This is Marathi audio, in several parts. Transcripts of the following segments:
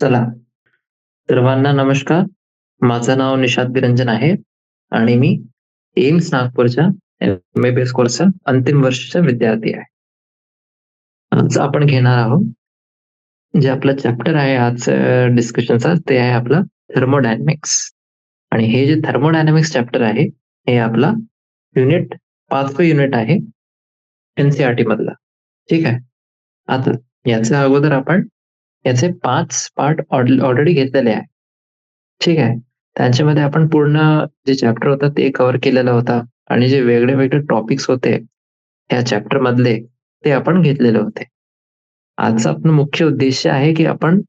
चला, सर्वांना नमस्कार. माझं नाव निशांत निरंजन आहे आणि मी एम्स नागपूरच्या एम-बी-बी-एस कोर्सचा अंतिम वर्षाचा विद्यार्थी आहे. आज आपण घेणार आहोत, जे आपलं चॅप्टर आहे आज डिस्कशनचा ते आहे आपलं थर्मोडायनॅमिक्स. आणि हे जे थर्मोडायनॅमिक्स चॅप्टर आहे, हे आपला युनिट 5वं युनिट आहे एन-सी-ई-आर-टी मधला. ठीक आहे. आता याच्या अगोदर आपण याचे 5 पार्ट ऑलरेडी घेतलेले आहे. ठीक आहे. त्यांच्यामध्ये आपण पूर्ण जे चॅप्टर होतं ते कव्हर केलेलं होतं आणि जे वेगळे-वेगळे टॉपिक्स होते, या चॅप्टर मधले ते आपण घेतलेले होते. आजचा आपला मुख्य उद्देश आहे, की आपण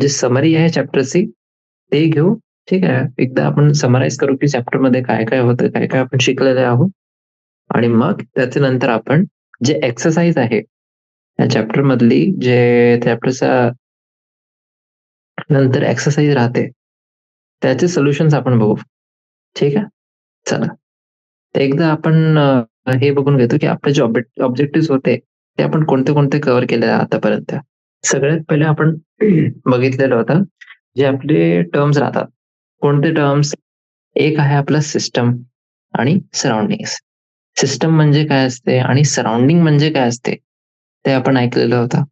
जे समरी आहे चॅप्टरची ते घेऊ. ठीक आहे. एकदा आपण समराईज करू, की चॅप्टरमध्ये काय-काय होतं, काय-काय आपण शिकलेले आहोत आणि मग त्याच्यानंतर आपण जे एक्सरसाइज आहे, या चॅप्टर मधली जे चॅप्टरचा नंतर एक्सरसाइज राहते, त्याचे सोल्युशन्स आपण बघू. ठीक आहे. चला. तर एकदा आपण हे बघून घेतो, की आपले जे ऑब्जेक्टिव्हज होते, ते आपण कोणते-कोणते कव्हर केले आतापर्यंत. सगळ्यात पहिले आपण बघितलेलं होतं, जे आपले टर्म्स राहतात. कोणते टर्म्स? एक आहे आपलं सिस्टम आणि सराउंडिंग्स. सिस्टम म्हणजे काय असते आणि सराउंडिंग म्हणजे काय असते, ते आपण ऐकलेलं होतं.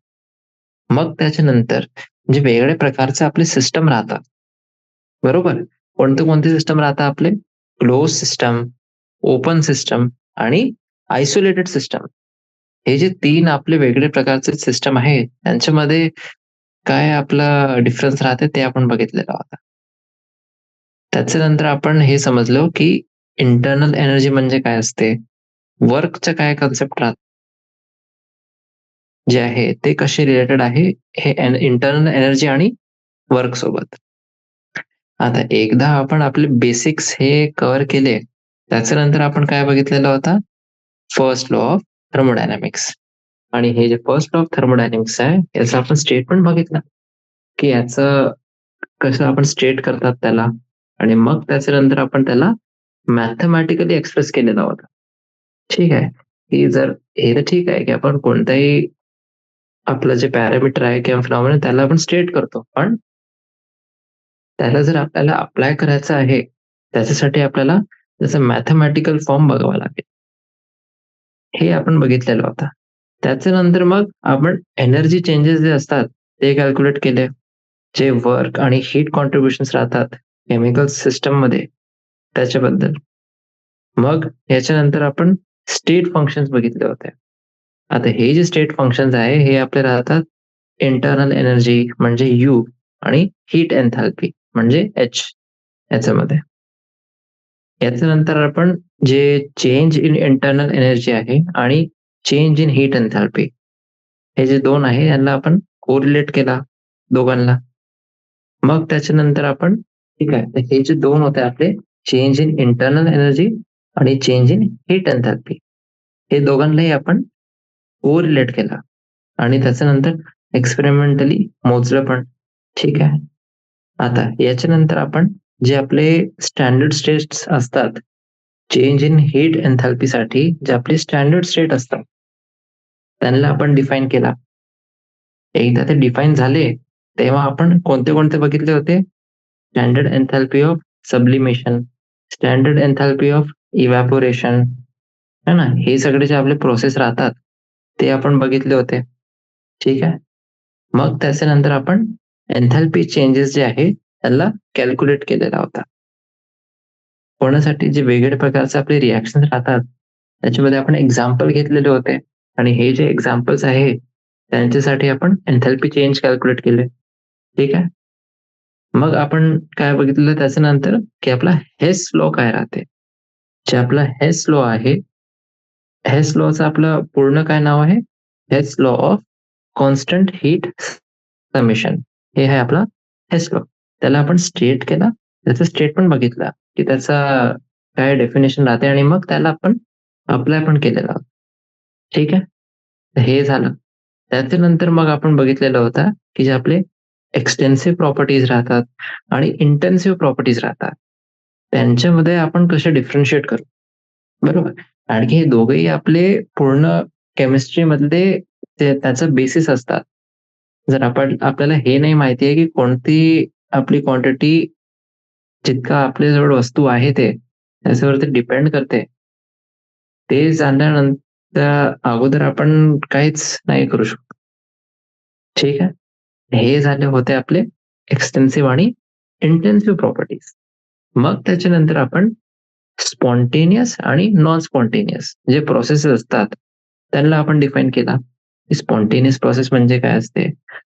मग त्याच्यानंतर जे वेगळ्या प्रकारचे आपले सिस्टम राहतात, बरोबर? कोणते-कोणते सिस्टम राहतात आपले? क्लोज सिस्टम, ओपन सिस्टम आणि आयसोलेटेड सिस्टम. हे जे 3 आपले वेगळे प्रकारचे सिस्टम आहेत, त्यांच्यामध्ये काय आपला डिफरन्स राहते ते आपण बघितलेलं होतं. त्याच्यानंतर आपण हे समजलो, की इंटर्नल एनर्जी म्हणजे काय असते? वर्कचं काय कन्सेप्ट राहते जे आहे ते कसे रिलेटेड आहे हे इंटर्नल एनर्जी आणि वर्क सोबत. आता एकदा आपण आपले बेसिक्स हे कव्हर केले, त्याच्यानंतर आपण काय बघितलेलं होता? First law of thermodynamics. आणि हे जे फर्स्ट लॉ ऑफ थर्मोडायनामिक्स आहे, याचा आपण स्टेटमेंट बघितला, की याचं कसं आपण स्टेट करतात त्याला आणि मग त्याच्यानंतर आपण त्याला मॅथेमॅटिकली एक्सप्रेस केलेला होता. ठीक आहे, की जर हे तर ठीक आहे, की आपण कोणताही आपलं जे पॅरामीटर आहे किंवा फिनॉमिना त्याला आपण स्टेट करतो. पण त्याला जर आपल्याला अप्लाय करायचं आहे, त्याच्यासाठी आपल्याला त्याचा मॅथेमॅटिकल फॉर्म बघावा लागेल. हे आपण बघितलेलं होतं. त्याच्यानंतर मग आपण एनर्जी चेंजेस जे असतात, ते कॅल्क्युलेट केले. जे वर्क आणि हीट कॉन्ट्रिब्युशन्स राहतात केमिकल सिस्टममध्ये, त्याच्याबद्दल. मग याच्यानंतर आपण स्टेट फंक्शन्स बघितले होते. आता हे जे स्टेट फंक्शन्स आहे, हे आपले राहतात इंटर्नल एनर्जी म्हणजे यू आणि हीट एन्थॅल्पी म्हणजे एच याच्यामध्ये. याच्यानंतर आपण जे चेंज इन इंटर्नल एनर्जी आहे आणि चेंज इन हीट एन्थॅल्पी, हे जे 2 आहे यांना आपण कोरिलेट केला दोघांना. मग त्याच्यानंतर आपण ठीक आहे, तर हे जे 2 होते आपले चेंज इन इंटर्नल एनर्जी आणि चेंज इन हीट एन्थॅल्पी, हे दोघांनाही आपण कोरिलेट केला आणि त्याच्यानंतर एक्सपेरिमेंटली मोजलं पण. ठीक आहे. आता याच्यानंतर आपण जे आपले स्टँडर्ड स्टेट्स असतात, चेंज इन हीट एन्थॅल्पीसाठी जे आपले स्टँडर्ड स्टेट असतात, त्यांना आपण डिफाईन केला. एकदा ते डिफाईन झाले, तेव्हा आपण कोणते-कोणते बघितले होते? Standard एन्थॅल्पी of sublimation, standard एन्थॅल्पी of evaporation, है ना? हे सगळे जे आपले प्रोसेस राहतात, ते आपण बघितले होते. ठीक आहे. मग त्याच्यानंतर आपण एन्थॅल्पी चेंजेस जे आहे, त्याला कॅल्क्युलेट केलेला होता. होण्यासाठी जे वेगवेगळ्या प्रकारचे आपले रिएक्शन्स राहतात, त्याच्यामध्ये आपण एक्झाम्पल घेतलेले होते आणि हे जे एक्झाम्पल्स आहे, त्यांच्यासाठी आपण एन्थॅल्पी चेंज कॅल्क्युलेट केले. ठीक आहे. मग आपण काय बघितलं त्याच्यानंतर, की आपला हेस लॉ काय राहते? जे आपला हेस लॉ आहे, हेस लॉचं आपलं पूर्ण काय नाव आहे? Hess law of constant heat summation. हे आहे आपला हेस लॉ. त्याला आपण स्टेट केला, त्याचा स्टेटमेंट बघितला, की त्याचा काय डेफिनेशन राहते आणि मग त्याला आपण अप्लाय पण केलेलं आहोत. ठीक आहे. तर हे झालं. त्याच्यानंतर मग आपण बघितलेलं होतं, की जे आपले एक्सटेन्सिव्ह प्रॉपर्टीज राहतात आणि इंटेन्सिव्ह प्रॉपर्टीज राहतात. त्यांच्यामध्ये आपण कसे डिफरन्शिएट करू, बरोबर? कारण की हे दोघंही आपले पूर्ण केमिस्ट्रीमधले ते त्याचं बेसिस असतात. जर आपल्याला हे नाही माहिती आहे की कोणती आपली क्वांटिटी, जितका आपल्याजवळ वस्तू आहे ते त्याच्यावरती डिपेंड करते, ते जाणल्यानंतर अगोदर आपण काहीच नाही करू शकतो. ठीक आहे. हे झाले होते आपले एक्सटेन्सिव्ह आणि इंटेन्सिव्ह प्रॉपर्टीज. मग त्याच्यानंतर आपण स्पॉन्टेनियस आणि नॉन स्पॉन्टेनियस जे प्रोसेस असतात त्यांना आपण डिफाईन केला. स्पॉन्टेनियस प्रोसेस म्हणजे काय असते,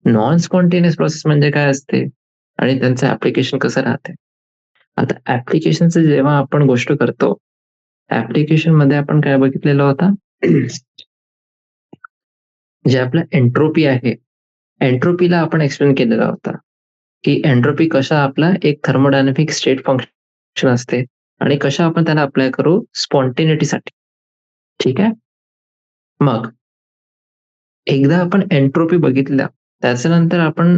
नॉन स्पॉन्टेनियस प्रोसेस म्हणजे काय असते आणि त्यांचं ऍप्लिकेशन कसं राहते. आता ऍप्लिकेशनचं जेव्हा आपण गोष्ट करतो, ऍप्लिकेशन मध्ये आपण काय बघितलेलं होता, जे आपलं एंट्रोपी आहे, एंट्रोपीला आपण एक्सप्लेन केलेला होता की एंट्रोपी कशा आपला एक थर्मोडायनामिक स्टेट फंक्शन असते आणि कशा आपण त्याला अप्लाय करू स्पॉन्टेनिटीसाठी. ठीक आहे. मग एकदा आपण एंट्रोपी बघितल्या, त्याच्यानंतर आपण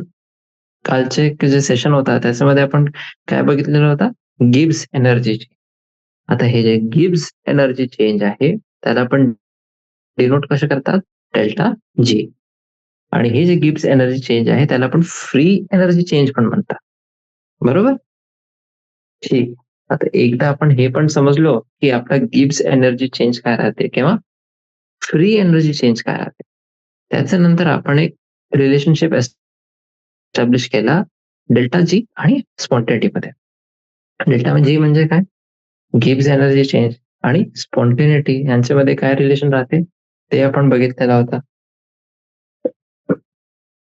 कालचे जे सेशन होता त्याच्यामध्ये आपण काय बघितलेलं होता, गिब्स एनर्जीची. आता हे जे गिब्स एनर्जी चेंज आहे त्याला आपण डिनोट कसे करतात, डेल्टा जी. आणि हे जे गिब्स एनर्जी चेंज आहे त्याला आपण फ्री एनर्जी चेंज पण म्हणतात. बरोबर. ठीक. आता एकदा आपण हे पण समजलो की आपला गिब्स एनर्जी चेंज काय राहते किंवा फ्री एनर्जी चेंज काय राहते, त्याच्यानंतर आपण एक रिलेशनशिप एस्टॅब्लिश केला डेल्टा जी आणि स्पॉन्टेनिटी मध्ये. डेल्टा जी म्हणजे काय, गिब्स एनर्जी चेंज आणि स्पॉन्टेनिटी यांच्यामध्ये काय रिलेशन राहते ते आपण बघितलेला होता.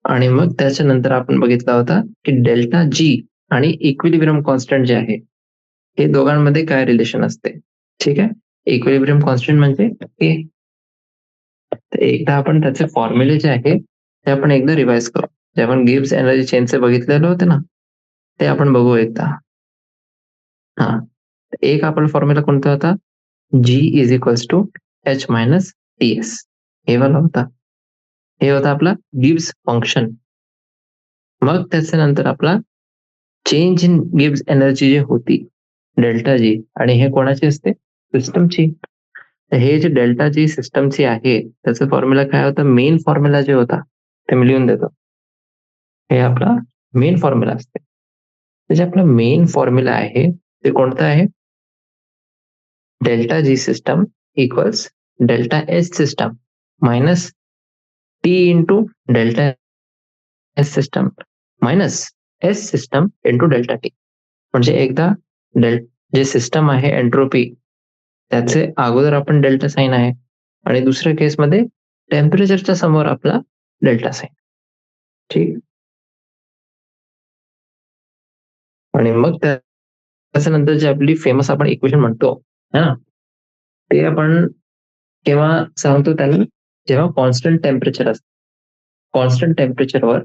आणि मग त्याच्यानंतर आपण बघितला होता की डेल्टा जी आणि इक्विलिब्रियम कॉन्स्टंट जे आहे हे दोघांमध्ये काय रिलेशन असते. ठीक आहे. इक्विलिब्रियम कॉन्स्टंट म्हणजे ए. तर एकदा आपण त्याचे फॉर्म्युले जे आहे ते आपण एकदा रिवाइज करू. जे आपण गिब्स एनर्जी चेंजचे बघितलेले होते ना, ते आपण बघू एकदा. हा, एक आपला फॉर्म्युला कोणता होता, G is equals to H minus T S. हे वाला होता. हे होता आपला गिब्स फंक्शन. मग त्याच्यानंतर आपला चेंज इन गिब्स एनर्जी जी होती डेल्टा जी, आणि हे कोणाची असते, सिस्टमची. हे जे डेल्टा जी सिस्टमची आहे त्याचा फॉर्म्युला काय होता, मेन फॉर्म्युला जे होता ते मी लिहून देतो. हे आपला मेन फॉर्म्युला असते. जे आपला मेन फॉर्म्युला आहे ते कोणता आहे, delta G system equals delta H system minus T into delta S system minus S system into delta T. म्हणजे एकदा जे सिस्टम आहे एंट्रोपी त्याचे अगोदर आपण डेल्टा साइन आहे आणि दुसऱ्या केसमध्ये टेम्परेचरच्या समोर आपला डेल्टा साइन. ठीक. आणि मग त्याच्यानंतर जे आपली फेमस आपण इक्वेशन म्हणतो है ना, ते आपण केव्हा सांगतो त्याला, जेव्हा कॉन्स्टंट टेम्परेचर असतं. कॉन्स्टंट टेम्परेचरवर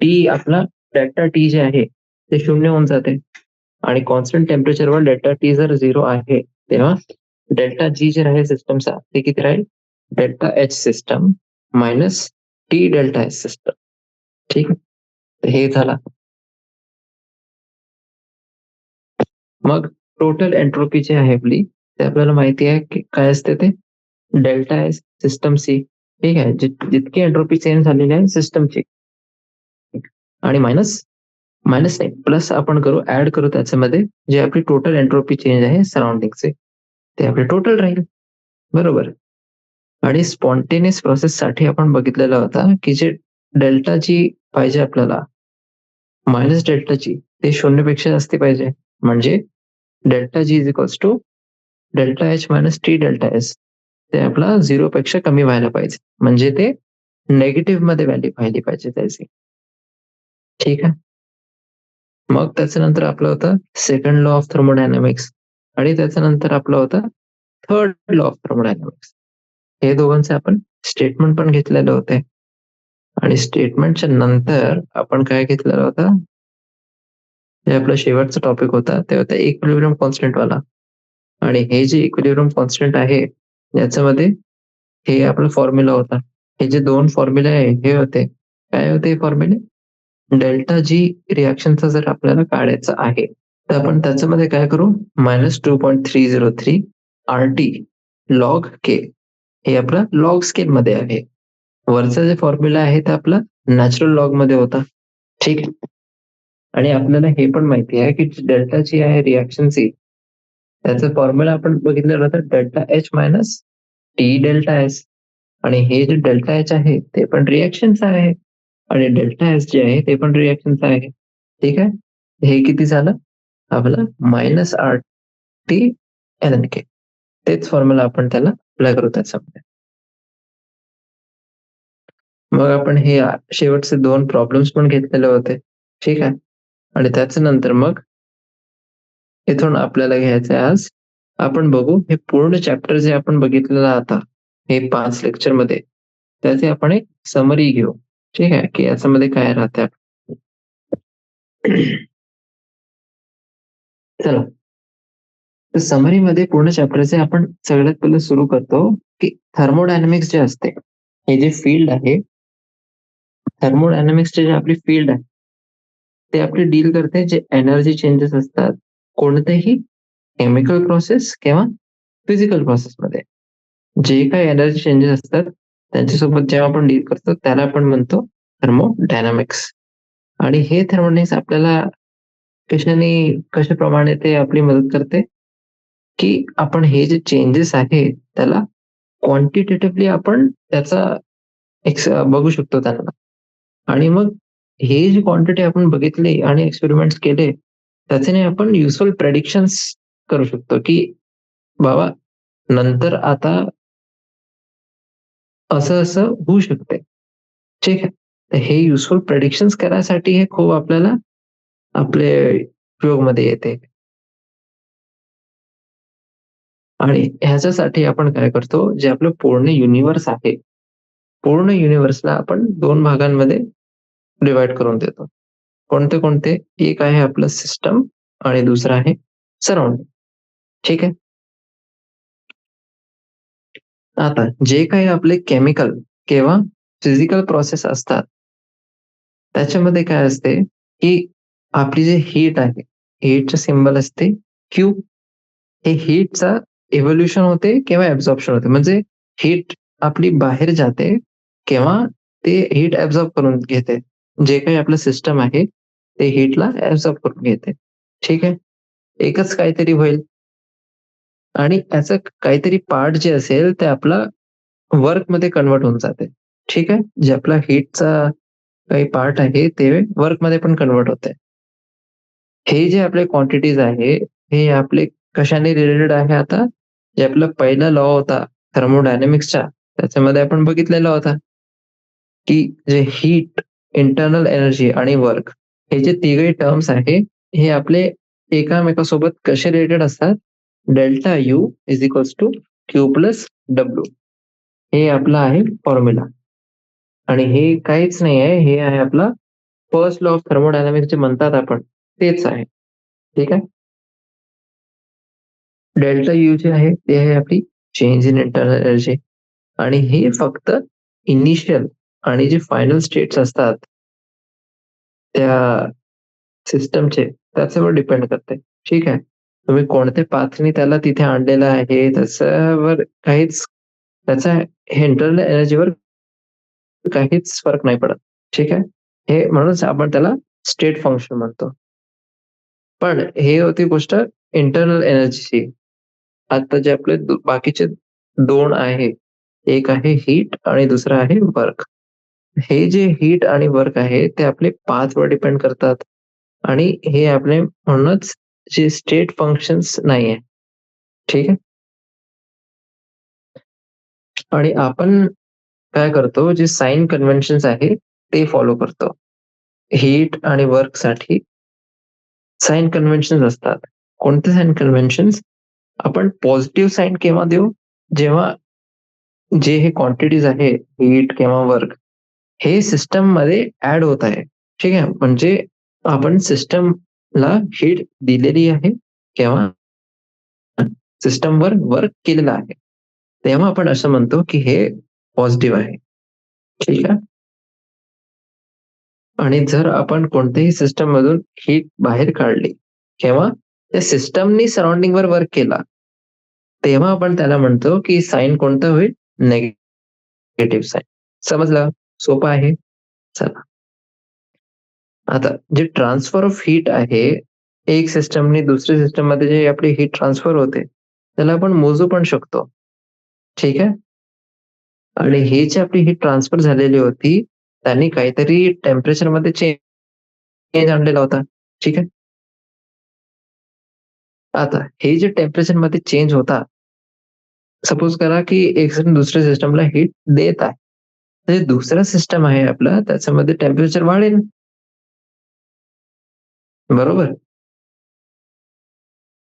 टी आपला डेल्टा टी जे आहे ते 0 होऊन जाते आणि कॉन्स्टंट टेम्परेचरवर डेल्टा टी जर 0 आहे तेव्हा डेल्टा जी जे आहे सिस्टमचा ते किती राहील, delta H system minus T delta H system. ठीक. हे झाला. मग टोटल एंट्रोपी जी आहे आपली ते आपल्याला माहिती आहे की काय असते, ते डेल्टा एस सिस्टम सी. ठीक आहे. जितकी एंट्रोपी चेंज झालेली आहे सिस्टमची, आणि मायनस मायनस नाही प्लस आपण करू, ऍड करू त्याच्यामध्ये जे आपली टोटल एंट्रोपी चेंज आहे सराउंडिंगचे ते आपले टोटल राहील. बरोबर. आणि स्पॉन्टेनियस प्रोसेस साठी आपण बघितलेला होता की जे डेल्टा जी पाहिजे आपल्याला मायनस डेल्टा जी ते 0 पेक्षा जास्त पाहिजे. म्हणजे delta G is equals to delta H minus T delta S, ते आपला 0 पेक्षा कमी व्हायला पाहिजे. म्हणजे ते नेगेटिव्ह मध्ये व्हॅल्यू पाहिली पाहिजे त्याची. ठीक आहे. मग त्याच्यानंतर आपलं होतं सेकंड लॉ ऑफ थर्मोडायनामिक्स आणि त्याच्यानंतर आपलं होतं थर्ड लॉ ऑफ थर्मोडायनामिक्स. हे दोघांचे आपण स्टेटमेंट पण घेतलेले होते आणि स्टेटमेंटच्या नंतर आपण काय घेतलेलं होतं, हे आपला शेवटचा टॉपिक होता ते होता इक्विलिब्रियम कॉन्स्टंट वाला. आणि हे जे इक्विलिब्रियम कॉन्स्टंट आहे याच्यामध्ये हे आपला फॉर्म्युला होता. हे जे दोन फॉर्म्युले आहे हे होते, काय होते हे फॉर्म्युले, डेल्टा जी रिॲक्शनचा जर आपल्याला काढायचा आहे तर आपण त्याच्यामध्ये काय करू, -2.303 RT लॉग के. हे आपलं लॉग स्केल मध्ये आहे. वरचा जे फॉर्म्युला आहे ते आपला नॅचरल लॉग मध्ये होता. ठीक आहे. आणि आपल्याला हे पण माहिती आहे की डेल्टाची आहे रिॲक्शनची, त्याचं फॉर्म्युला आपण बघितलेलं होतं delta H minus T delta S. आणि हे जे डेल्टा एच आहे ते पण रिॲक्शनचं आहे आणि डेल्टा एस जे आहे ते पण रिॲक्शनचं आहे. ठीक आहे. हे किती झालं आपलं minus R T N N K. तेच फॉर्म्युला आपण त्याला अप्लाय करू त्याच्यामध्ये. मग आपण हे शेवटचे 2 प्रॉब्लेम्स पण घेतलेले होते. ठीक आहे. आणि त्याच्यानंतर मग इथून आपल्याला घ्यायचं आहे आज आपण बघू हे पूर्ण चॅप्टर जे आपण बघितलेलं आता हे 5 लेक्चरमध्ये त्याचे आपण एक समरी घेऊ. ठीक आहे की याच्यामध्ये काय राहते. चला, तर समरीमध्ये पूर्ण चॅप्टरचे आपण सगळ्यात पहिले सुरू करतो की थर्मोडायनामिक्स जे असते, हे जे फील्ड आहे, थर्मोडायनामिक्सचे जे आपली फील्ड आहे ते आपली डील करते जे एनर्जी चेंजेस असतात कोणतेही केमिकल प्रोसेस किंवा फिजिकल प्रोसेसमध्ये. जे काही एनर्जी चेंजेस असतात त्यांच्यासोबत जेव्हा आपण डील करतो त्याला आपण म्हणतो थर्मोडायनामिक्स. आणि हे थर्मोडायनामिक्स आपल्याला कशाप्रमाणे ते आपली मदत करते की आपण हे जे चेंजेस आहे त्याला क्वांटिटेटिव्हली आपण त्याचा बघू शकतो त्यांना. आणि मग हे जी क्वांटिटी आपण बघितली आणि एक्सपेरिमेंट्स केले त्याच्याने आपण युजफुल प्रेडिक्शन्स करू शकतो की बाबा नंतर आता असं असं होऊ शकते. ठीक आहे. तर हे युजफुल प्रेडिक्शन्स करायसाठी हे खूप आपल्याला आपले उपयोगमध्ये येते. आणि ह्याच्यासाठी आपण काय करतो जे आपलं पूर्ण युनिव्हर्स आहे, पूर्ण युनिव्हर्सला आपण 2 भागांमध्ये डिवाइड करून देतो. कोणते कोणते? एक आहे आपलं सिस्टम आणि दुसरं आहे सराउंडिंग. ठीक आहे. आता जे काही आपले केमिकल किंवा फिजिकल प्रोसेस असतात त्याच्यामध्ये काय असते की आपली जे हीट आहे, हीटचं सिम्बल असते क्यू. हे हीटचा इव्होल्युशन होते किंवा ऍब्झॉर्प्शन होते. म्हणजे हीट आपली बाहेर जाते किंवा ते हीट ऍब्झॉर्ब करून घेते. जे काही आपलं सिस्टम आहे ते हीटला ऍब्झॉर्ब करून घेते. ठीक आहे. एकच काहीतरी होईल आणि त्याचं काहीतरी पार्ट जे असेल ते आपला वर्कमध्ये कन्व्हर्ट होऊन जाते. ठीक आहे. जे आपला हीटचा काही पार्ट आहे ते वर्कमध्ये पण कन्व्हर्ट होते. हे जे आपले क्वांटिटीज आहे हे आपले कशाने रिलेटेड आहे आता जे आपला पहिला लॉ होता थर्मोडायनामिक्सचा त्याच्यामध्ये आपण बघितलेला होता की जे हीट, इंटरनल एनर्जी आणि वर्क हे जे तिघही टर्म्स आहे हे आपले एकामेकासोबत कसे रिलेटेड असतात. Delta U is equals to Q plus W हे आपला आहे फॉर्म्युला. आणि हे काहीच नाही आहे, हे आहे आपला फर्स्ट लॉ ऑफ थर्मोडायनामिक्स जे म्हणतात आपण तेच आहे. ठीक आहे. डेल्टा यू जे आहे ते आहे आपली चेंज इन इंटरनल एनर्जी आणि हे फक्त इनिशियल आणि जे फायनल स्टेट्स असतात त्या सिस्टमचे त्याच्यावर डिपेंड करते. ठीक आहे. तुम्ही कोणत्या पाथने त्याला तिथे आणलेलं आहे त्याच्यावर काहीच त्याचा इंटरनल एनर्जीवर काहीच फरक नाही पडत. ठीक आहे. हे म्हणूनच आपण त्याला स्टेट फंक्शन म्हणतो. पण हे होती गोष्ट इंटरनल एनर्जीची. आता जे आपले बाकीचे 2 आहे, एक आहे हीट आणि दुसरं आहे वर्क. हे जे हीट आणि वर्क आहे ते आपले पाथवर डिपेंड करतात आणि हे आपले म्हणूनच जे स्टेट फंक्शन्स नाहीये. ठीक आहे. आणि आपण काय करतो जे साइन कन्व्हेन्शन्स आहे ते फॉलो करतो. हीट आणि वर्कसाठी साइन कन्व्हेन्शन्स असतात. कोणते साइन कन्व्हेन्शन्स? आपण पॉझिटिव्ह साइन केव्हा देऊ? जेव्हा जे हे क्वांटिटीज आहे हीट किंवा वर्क हे सिस्टममध्ये ऍड होत आहे. ठीक आहे. म्हणजे आपण सिस्टमला हीट दिलेली आहे किंवा सिस्टमवर वर्क केलेलं आहे. तेव्हा आपण असं म्हणतो की हे पॉझिटिव्ह आहे. ठीक आहे. आणि जर आपण कोणत्याही सिस्टम मधून हीट बाहेर काढली किंवा त्या सिस्टमनी सराउंडिंगवर वर्क केला तेव्हा आपण त्याला म्हणतो की साइन कोणतं होईल? Negative sign. समजलं? सोपं आहे. चला, आता जे ट्रान्सफर ऑफ हीट आहे, एक सिस्टमने दुसऱ्या सिस्टममध्ये जे आपली हीट ट्रान्सफर होते, त्याला आपण मोजू पण शकतो. ठीक आहे? आणि ही जी आपली हीट ट्रान्सफर झालेली होती, त्यांनी काहीतरी टेम्परेचरमध्ये चेंज आणलेला होता. ठीक आहे? आता हे जे टेम्परेचरमध्ये चेंज होता, सपोज करा की एक सिस्टम दुसऱ्या सिस्टमला हीट देत आहे. तर दुसरा सिस्टम आहे आपला, त्याच्यामध्ये टेम्परेचर वाढेल. बरोबर?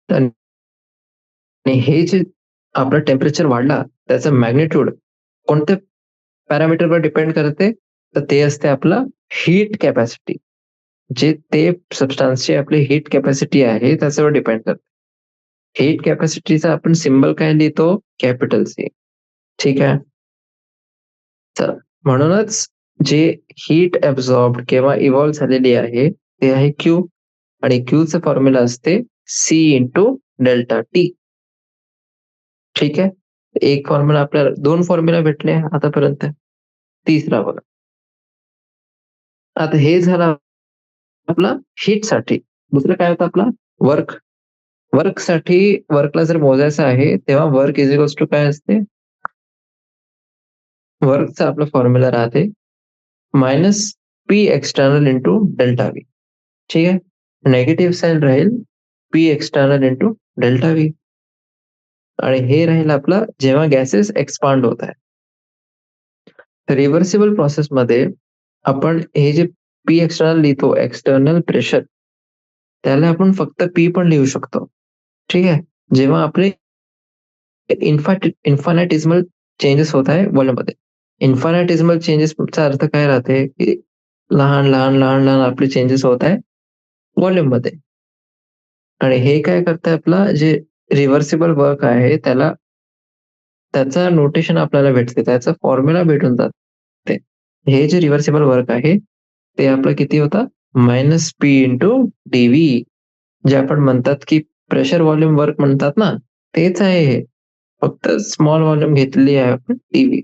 आणि हे जे आपलं टेम्परेचर वाढला, त्याचं मॅग्निट्यूड कोणत्या पॅरामीटरवर डिपेंड करते? तर ते असते आपलं हीट कॅपॅसिटी. जे ते सबस्टन्सची आपली हीट कॅपॅसिटी आहे, त्याच्यावर डिपेंड करते. हीट कॅपॅसिटीचा आपण सिम्बल काय लिहितो? Capital C. ठीक आहे? तर म्हणूनच जे हीट ॲब्सॉर्ब्ड किंवा इव्हॉल्व झालेली आहे, ते आहे क्यू आणि क्यूचं फॉर्म्युला असते सी इंटू डेल्टा टी. ठीक आहे? एक फॉर्म्युला आपल्याला 2 फॉर्म्युला भेटले आतापर्यंत. तिसरा बघा. आता हे झालं आपलं हीटसाठी. दुसरं काय होतं आपलं? वर्क. वर्कसाठी वर्कला जर मोजायचं आहे, तेव्हा वर्क इज इक्वल्स टू काय असते? वर्कचा आपला फॉर्म्युला राहते minus P external into delta V. ठीक आहे? निगेटिव्ह साइन राहील P external into delta V आणि हे राहील आपलं जेव्हा गॅसेस एक्सपांड होत आहे. रिव्हर्सिबल प्रोसेसमध्ये आपण हे जे पी एक्सटर्नल लिहितो, एक्सटर्नल प्रेशर, त्याला आपण फक्त पी पण लिहू शकतो. ठीक आहे? जेव्हा आपले इन्फानायटिझमल चेंजेस होत आहे व्हॉल्यूममध्ये. इन्फानायटिझमल चेंजेसचा अर्थ काय राहते, की लहान, लहान, लहान, लहान आपले चेंजेस होत आहे व्हॉल्यूममध्ये. आणि हे काय करतंय आपलं जे रिव्हर्सिबल वर्क आहे त्याला त्याचं नोटेशन आपल्याला भेटते. त्याचं फॉर्म्युला भेटून जाते. हे जे रिव्हर्सिबल वर्क आहे, ते आपलं किती होतं? Minus P into D J आपण म्हणतात, की प्रेशर व्हॉल्यूम वर्क म्हणतात ना, तेच आहे हे. फक्त स्मॉल व्हॉल्यूम घेतलेली आहे आपण D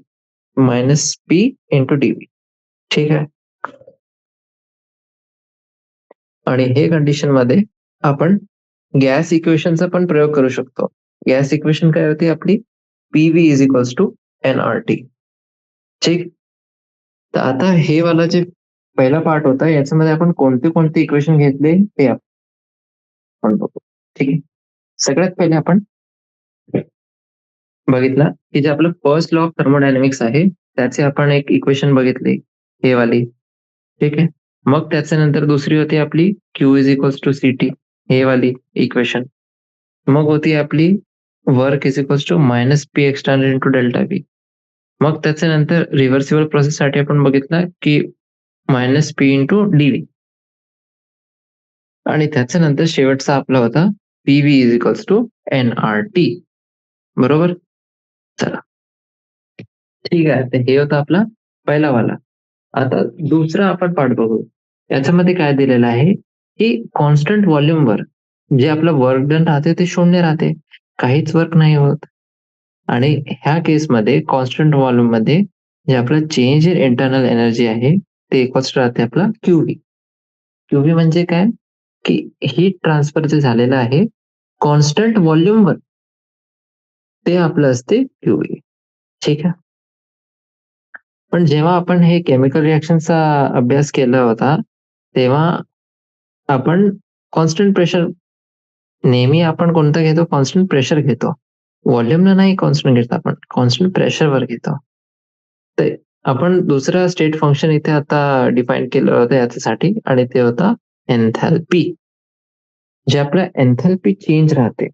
minus P into D. ठीक आहे? आणि हे कंडिशनमध्ये आपण गॅस इक्वेशनचा पण प्रयोग करू शकतो. गॅस इक्वेशन काय होती आपली? PV is equals to NRT. ठीक. तर आता हे वाला जे पहिला पार्ट होता, याच्यामध्ये आपण कोणते कोणते इक्वेशन घेतले ते आपण बघू. ठीक आहे? सगळ्यात पहिले आपण बघितला की जे आपलं फर्स्ट लॉ ऑफ थर्मोडायनामिक्स आहे, त्याचे आपण एक इक्वेशन बघितली, हे वाली. ठीक आहे? मग त्याच्यानंतर दुसरी होती आपली Q is equals to C T, हे वाली इक्वेशन. मग होती आपली work is equals to minus P external into delta V. मग त्याच्यानंतर रिव्हर्सिबल प्रोसेससाठी आपण बघितलं की minus P into D V. आणि त्याच्यानंतर शेवटचा आपला होता P V is equals to N R T. बरोबर? चला, ठीक आहे. तर हे होतं आपला पहिला वाला. आता दुसरा आपण पार्ट बघू. याच्यामध्ये काय दिलेलं आहे, की कॉन्स्टंट व्हॉल्यूमवर जे आपलं वर्क डन राहते ते शून्य राहते. काहीच वर्क नाही होत. आणि ह्या केसमध्ये कॉन्स्टंट व्हॉल्यूममध्ये जे आपलं चेंज इन इंटरनल एनर्जी आहे, ते इक्वल्स राहते आपला क्यूव्ही. क्यूव्ही म्हणजे काय? की हीट ट्रान्सफर जे झालेलं आहे कॉन्स्टंट व्हॉल्यूमवर, ते आपलं असते क्यूव्ही. ठीक आहे? पण जेव्हा आपण हे केमिकल रिएक्शनचा अभ्यास केला होता, तेव्हा आपण कॉन्स्टंट प्रेशर नेहमी आपण कोणतं घेतो? कॉन्स्टंट प्रेशर घेतो. व्हॉल्यूमला नाही कॉन्स्टंट घेत आपण, कॉन्स्टंट प्रेशरवर घेतो. तर आपण दुसरं स्टेट फंक्शन इथे आता डिफाईन केलं होतं याच्यासाठी आणि ते होतं एन्थॅल्पी. जे आपलं एन्थॅल्पी चेंज राहते.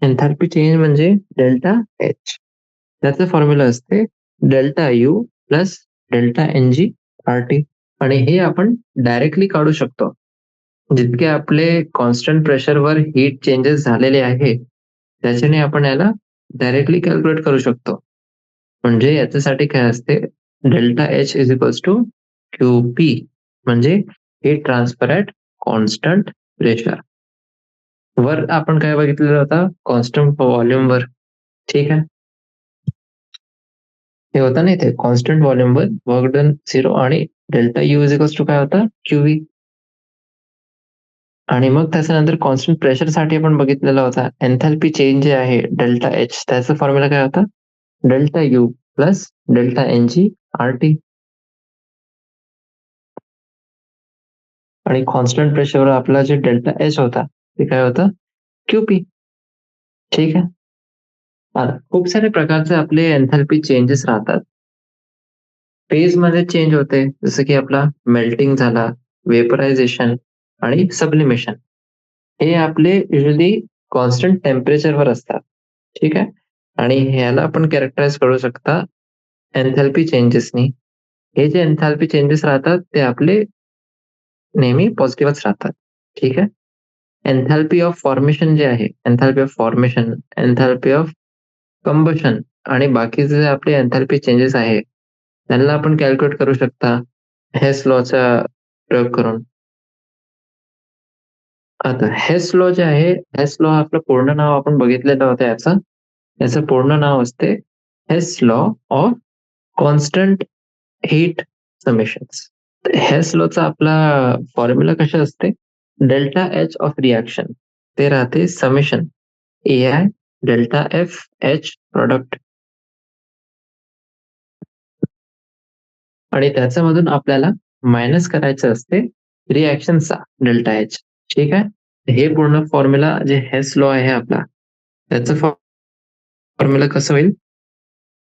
एन्थॅल्पी चेंज म्हणजे डेल्टा एच. त्याचं फॉर्म्युला असते delta U plus delta N G R T. आणि हे आपण डायरेक्टली काढू शकतो. जितके आपले कॉन्स्टंट प्रेशरवर हीट चेंजेस झालेले आहे, त्याच्याने आपण याला डायरेक्टली कॅल्क्युलेट करू शकतो. म्हणजे याच्यासाठी काय असते, delta H is equals to Q P म्हणजे heat transfer at constant pressure. वर आपण काय बघितलेलं होता? कॉन्स्टंट व्हॉल्यूमवर. ठीक आहे? हे होतं ना इथे कॉन्स्टंट व्हॉल्यूमवर वर्क डन 0 आणि delta U is equals to काय होता, क्यूव्ही. आणि मग त्याच्यानंतर कॉन्स्टंट प्रेशरसाठी आपण बघितलेला होता एन्थॅल्पी चेंज जे आहे डेल्टा एच, त्याचा फॉर्म्युला काय होता, delta U plus delta N G R T. आणि कॉन्स्टंट प्रेशरवर आपला जे डेल्टा एच होता ते काय होतं, क्यूपी. ठीक आहे. आता खूप सारे प्रकारचे आपले एन्थॅल्पी चेंजेस राहतात. फेज मध्ये चेंज होते, जसं की आपला मेल्टिंग झाला, वेपरायझेशन आणि सब्लिमेशन. हे आपले युजली कॉन्स्टंट टेम्परेचरवर असतात. ठीक आहे. आणि ह्याला आपण कॅरेक्टराइज करू शकता एन्थॅल्पी चेंजेसनी. हे जे एन्थॅल्पी चेंजेस राहतात ते आपले नेहमी पॉझिटिव्हच राहतात. ठीक आहे. एन्थॅल्पी ऑफ फॉर्मेशन जे आहे, एन्थॅल्पी ऑफ फॉर्मेशन, एन्थॅल्पी ऑफ कंबशन आणि बाकीचे जे आपले एन्थॅल्पी चेंजेस आहे, त्यांना आपण कॅल्क्युलेट करू शकता हेस लॉचा प्रयोग करून. आता हेस लॉ जे आहे, हेस लॉ आपलं पूर्ण नाव आपण बघितलेलं होतं याचं. याचं पूर्ण नाव असते हेस law of constant heat summations. हेस लॉचा आपला फॉर्म्युला कशा असते, डेल्टा एच ऑफ रिॲक्शन ते राहते summation A I delta F H product. आणि त्याच्यामधून आपल्याला मायनस करायचं असते रिॲक्शनचा डेल्टा एच. ठीक आहे. हे पूर्ण फॉर्म्युला जे हेस लॉ आहे आपला, त्याचं फॉर्म्युला कसं होईल,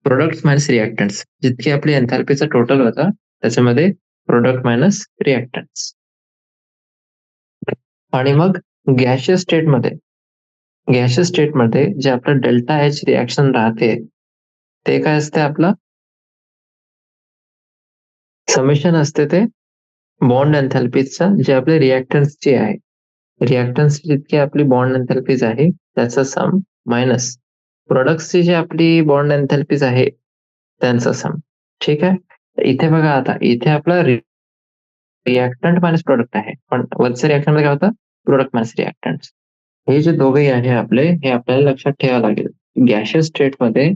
प्रोडक्ट मायनस रिॲक्टन्स. जितकी आपली एन्थॅल्पीचा टोटल होता त्याच्यामध्ये प्रोडक्ट मायनस रिॲक्टन्स. आणि मग गॅशियस स्टेटमध्ये, गॅशियस स्टेटमध्ये जे आपलं डेल्टा एच रिॲक्शन राहते ते काय असते, आपलं समेशन असते ते बॉन्ड एन्थॅल्पीचा जे आपले रिॲक्टन्सची आहे, रिॲक्टन्स जितकी आपली बॉन्ड एन्थॅल्पीज आहे त्याचा सम मायनस प्रोडक्ट्सची जी आपली बॉन्ड एन्थॅल्पीज आहे त्यांचा सम. ठीक आहे. इथे बघा, आता इथे आपला रिॲक्टंट मायनस प्रोडक्ट आहे, पण वरच्या रिॲक्शन मध्ये काय होतं, प्रोडक्ट मायनस रिॲक्टंट. हे जे दोघेही आहे आपले, हे आपल्याला लक्षात ठेवावं लागेल. गॅशियस स्टेटमध्ये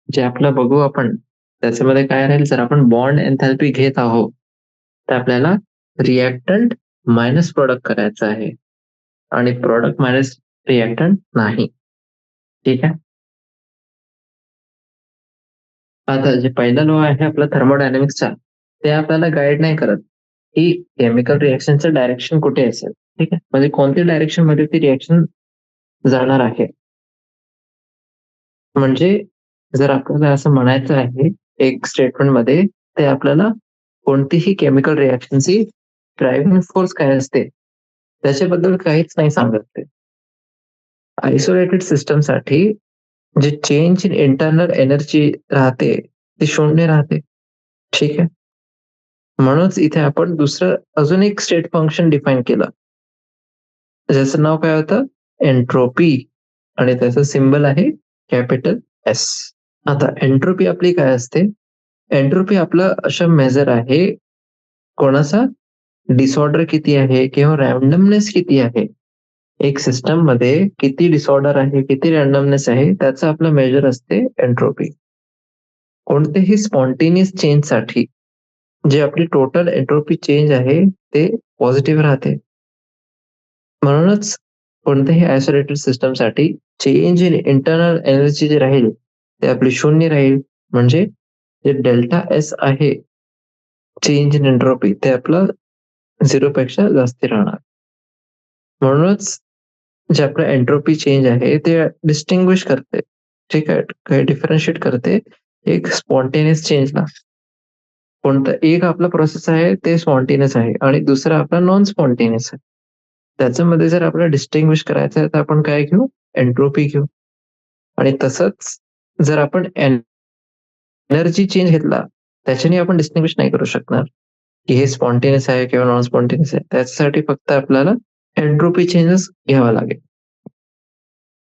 जे आपलं बघू आपण, त्याच्यामध्ये काय राहील, जर आपण बॉन्ड एन्थॅल्पी घेत आहोत तर आपल्याला रिॲक्टंट मायनस प्रोडक्ट करायचं आहे आणि प्रोडक्ट मायनस रिॲक्टंट नाही. ठीक आहे. आता जे पहिला लॉ आहे आपला थर्मोडायनामिक्सचा, ते आपल्याला गाईड नाही करत की केमिकल रिएक्शनचं डायरेक्शन कुठे असेल. ठीक आहे. म्हणजे कोणत्या डायरेक्शन मध्ये ती रिएक्शन जाणार आहे. म्हणजे जर आपल्याला असं म्हणायचं आहे एक स्टेटमेंट मध्ये, ते आपल्याला कोणतीही केमिकल रिएक्शनची ड्रायव्हिंग फोर्स काय असते त्याच्याबद्दल काहीच नाही सांगत ते. आयसोलेटेड सिस्टमसाठी जे चेंज इन इंटरनल एनर्जी राहते ती शून्य राहते. ठीक आहे. म्हणूनच इथे आपण दुसरं अजून एक स्टेट फंक्शन डिफाईन केलं, ज्याचं नाव काय होतं, एंट्रोपी. आणि त्याचं सिम्बल आहे कॅपिटल एस. आता एंट्रोपी आपली काय असते, एंट्रोपी आपलं असं मेजर आहे कोणाचा डिसऑर्डर किती आहे किंवा रॅन्डमनेस किती आहे. एक सिस्टम मध्ये किती डिसऑर्डर आहे, किती रॅन्डमनेस आहे, त्याचं आपलं मेजर असते एंट्रोपी. कोणतेही स्पॉन्टेनियस चेंज साठी जे आपली टोटल एंट्रोपी चेंज आहे ते पॉझिटिव्ह राहते. म्हणूनच कोणत्याही आयसोलेटेड सिस्टमसाठी चेंज इन इंटरनल एनर्जी जे राहील ते आपली शून्य राहील. म्हणजे जे डेल्टा एस आहे चेंज इन एंट्रोपी ते आपलं 0 पेक्षा जास्ती राहणार. म्हणूनच जे आपलं एंट्रोपी चेंज आहे ते डिस्टिंग्विश करते, ठीक आहे, काही डिफरन्शिएट करते एक स्पॉन्टेनियस चेंजला. कोणतं एक आपला प्रोसेस आहे ते स्पॉन्टेनियस आहे आणि दुसरा आपला नॉन स्पॉन्टेनियस आहे. त्याच्यामध्ये जर आपल्याला डिस्टिंग्विश करायचं आहे तर आपण काय घेऊ, एंट्रोपी घेऊ. आणि तसंच जर आपण एनर्जी चेंज घेतला त्याच्याने आपण डिस्टिंग्विश नाही करू शकणार की हे स्पॉन्टेनियस आहे किंवा नॉन स्पॉन्टेनियस आहे. त्याच्यासाठी फक्त आपल्याला एंट्रोपी चेंजेस घ्यावा लागेल.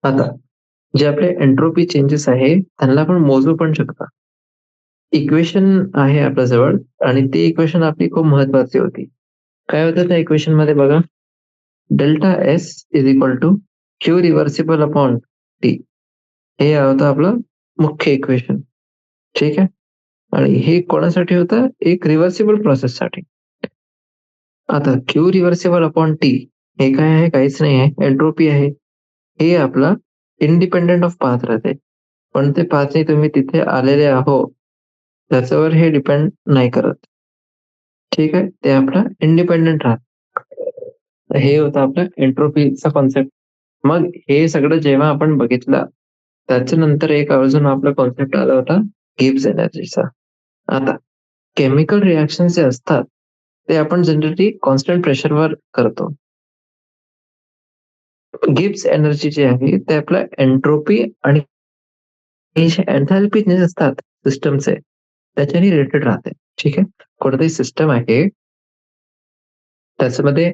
आता जे आपले एंट्रोपी चेंजेस आहे त्यांना आपण मोजू पण शकता. इक्वेशन आहे आपल्याजवळ आणि ती इक्वेशन आपली खूप महत्वाची होती. काय होतं त्या इक्वेशन मध्ये बघा, delta S is equal to Q reversible upon T. हे होतं आपलं मुख्य इक्वेशन. ठीक आहे. आणि हे कोणासाठी होतं, एक रिव्हर्सिबल प्रोसेससाठी. आता क्यू रिव्हर्सेबल अपॉन टी हे काय आहे? काहीच नाही आहे, एंट्रोपी आहे. हे आपला इंडिपेंडेंट ऑफ पाथ राहते. पण ते पाथने तुम्ही तिथे आलेले आहो त्याच्यावर हे डिपेंड नाही करत. ठीक आहे, ते आपलं इंडिपेंडेंट राहत. हे होतं आपलं एंट्रोपीचा कॉन्सेप्ट. मग हे सगळं जेव्हा आपण बघितलं त्याच्यानंतर एक अजून आपला कॉन्सेप्ट आला होता गिब्स एनर्जीचा. आता केमिकल रिॲक्शन जे असतात ते आपण जनरली कॉन्स्टंट प्रेशरवर करतो. गिब्स एनर्जी जे आहे ते आपलं एंट्रोपी आणि हे जे एन्थॅल्पी जे असतात सिस्टमचे त्याच्याने रिलेटेड राहते. ठीक आहे, कोणतीही सिस्टम आहे त्याच्यामध्ये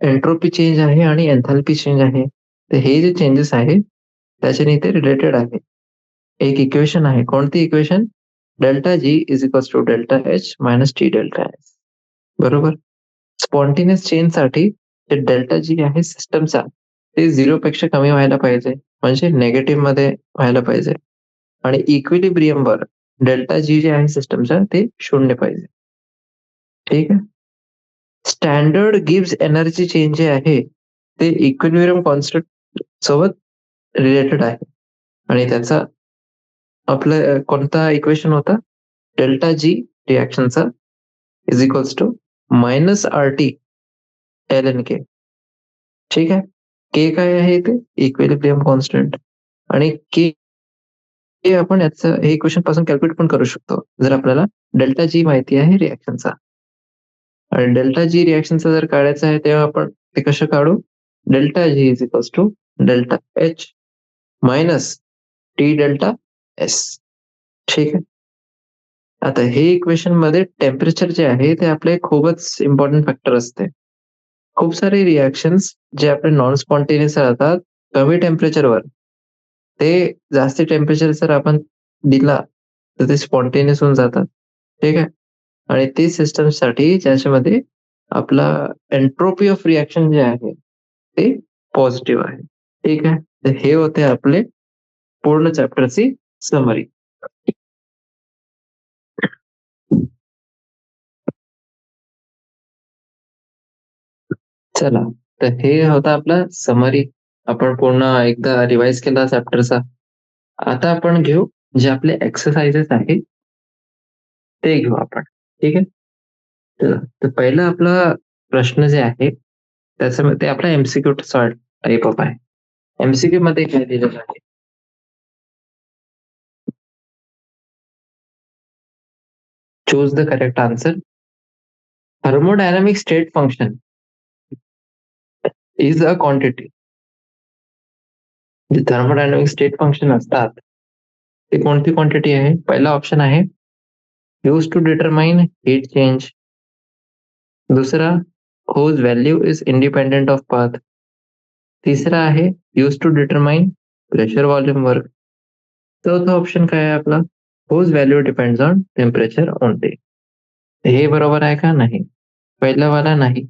एंट्रोपी चेंज आहे आणि एन्थॅल्पी चेंज आहे. तर हे जे चेंजेस आहे त्याच्याने ते रिलेटेड आहे. एक इक्वेशन आहे, कोणती equation? Delta G is equals to delta H minus T delta H. बरोबर. स्पॉन्टेनियस चेंज साठी जे डेल्टा जी आहे सिस्टमचा ते 0 पेक्षा कमी व्हायला पाहिजे, म्हणजे नेगेटिव्ह मध्ये व्हायला पाहिजे. आणि इक्विलिब्रियमवर डेल्टा जी जे आहे सिस्टमचा ते 0 पाहिजे. ठीक आहे. स्टँडर्ड गिव्स एनर्जी चेंज जे आहे ते इक्विलिब्रियम कॉन्स्टंट सोबत रिलेटेड आहे. आणि त्याचा आपलं कोणता इक्वेशन होता? डेल्टा जी रिॲक्शनचा is equals to minus R T L N K. ठीक आहे. के काय आहे ते? Equilibrium constant. आणि के आपण याचं हे इक्वेशन पासून कॅल्क्युलेट पण करू शकतो जर आपल्याला डेल्टा जी माहिती आहे रिॲक्शनचा. आणि डेल्टा जी रिॲक्शनचा जर काढायचं आहे तेव्हा आपण ते कसं काढू? Delta G is equals to delta H minus T delta S. ठीक आहे. आता हे इक्वेशन मध्ये टेम्परेचर जे आहे ते आपले खूपच इम्पॉर्टंट फॅक्टर असते. खूप सारे रिॲक्शन्स जे आपले नॉन स्पॉन्टेनियस राहतात कमी टेम्परेचरवर, ते जास्त टेम्परेचर जर आपण दिला तर ते स्पॉन्टेनियस होऊन जातात. ठीक आहे. आणि ते सिस्टमसाठी ज्याच्यामध्ये आपला एंट्रोपी ऑफ रिॲक्शन जे आहे ते पॉझिटिव्ह आहे. ठीक आहे. तर हे होते आपले पूर्ण चॅप्टरची समरी. चला, तर हे होता आपला समरी. आपण पूर्ण एकदा रिवाइज केला चॅप्टरचा. आता आपण घेऊ जे आपले एक्सरसाइजेस आहेत ते घेऊ आपण. ठीक आहे. चला, तर पहिला आपला प्रश्न जे आहे त्याच्यामध्ये आपला एमसीक्यू टाईप ऑफ आहे. एमसीक्यू मध्ये काय दिलेलं आहे? Choose the correct answer. Thermodynamic state function is a quantity. जे थर्मोडायनामिक स्टेट फंक्शन असतात ते कोणती क्वांटिटी आहे? पहिला ऑप्शन आहे use to determine heat change. दुसरा, whose value is independent of path. तिसरा आहे use to determine pressure volume work. चौथा ऑप्शन काय आहे आपला? whose value depends on temperature only. हे बरोबर आहे का? नाही. पहिला वाला नाही,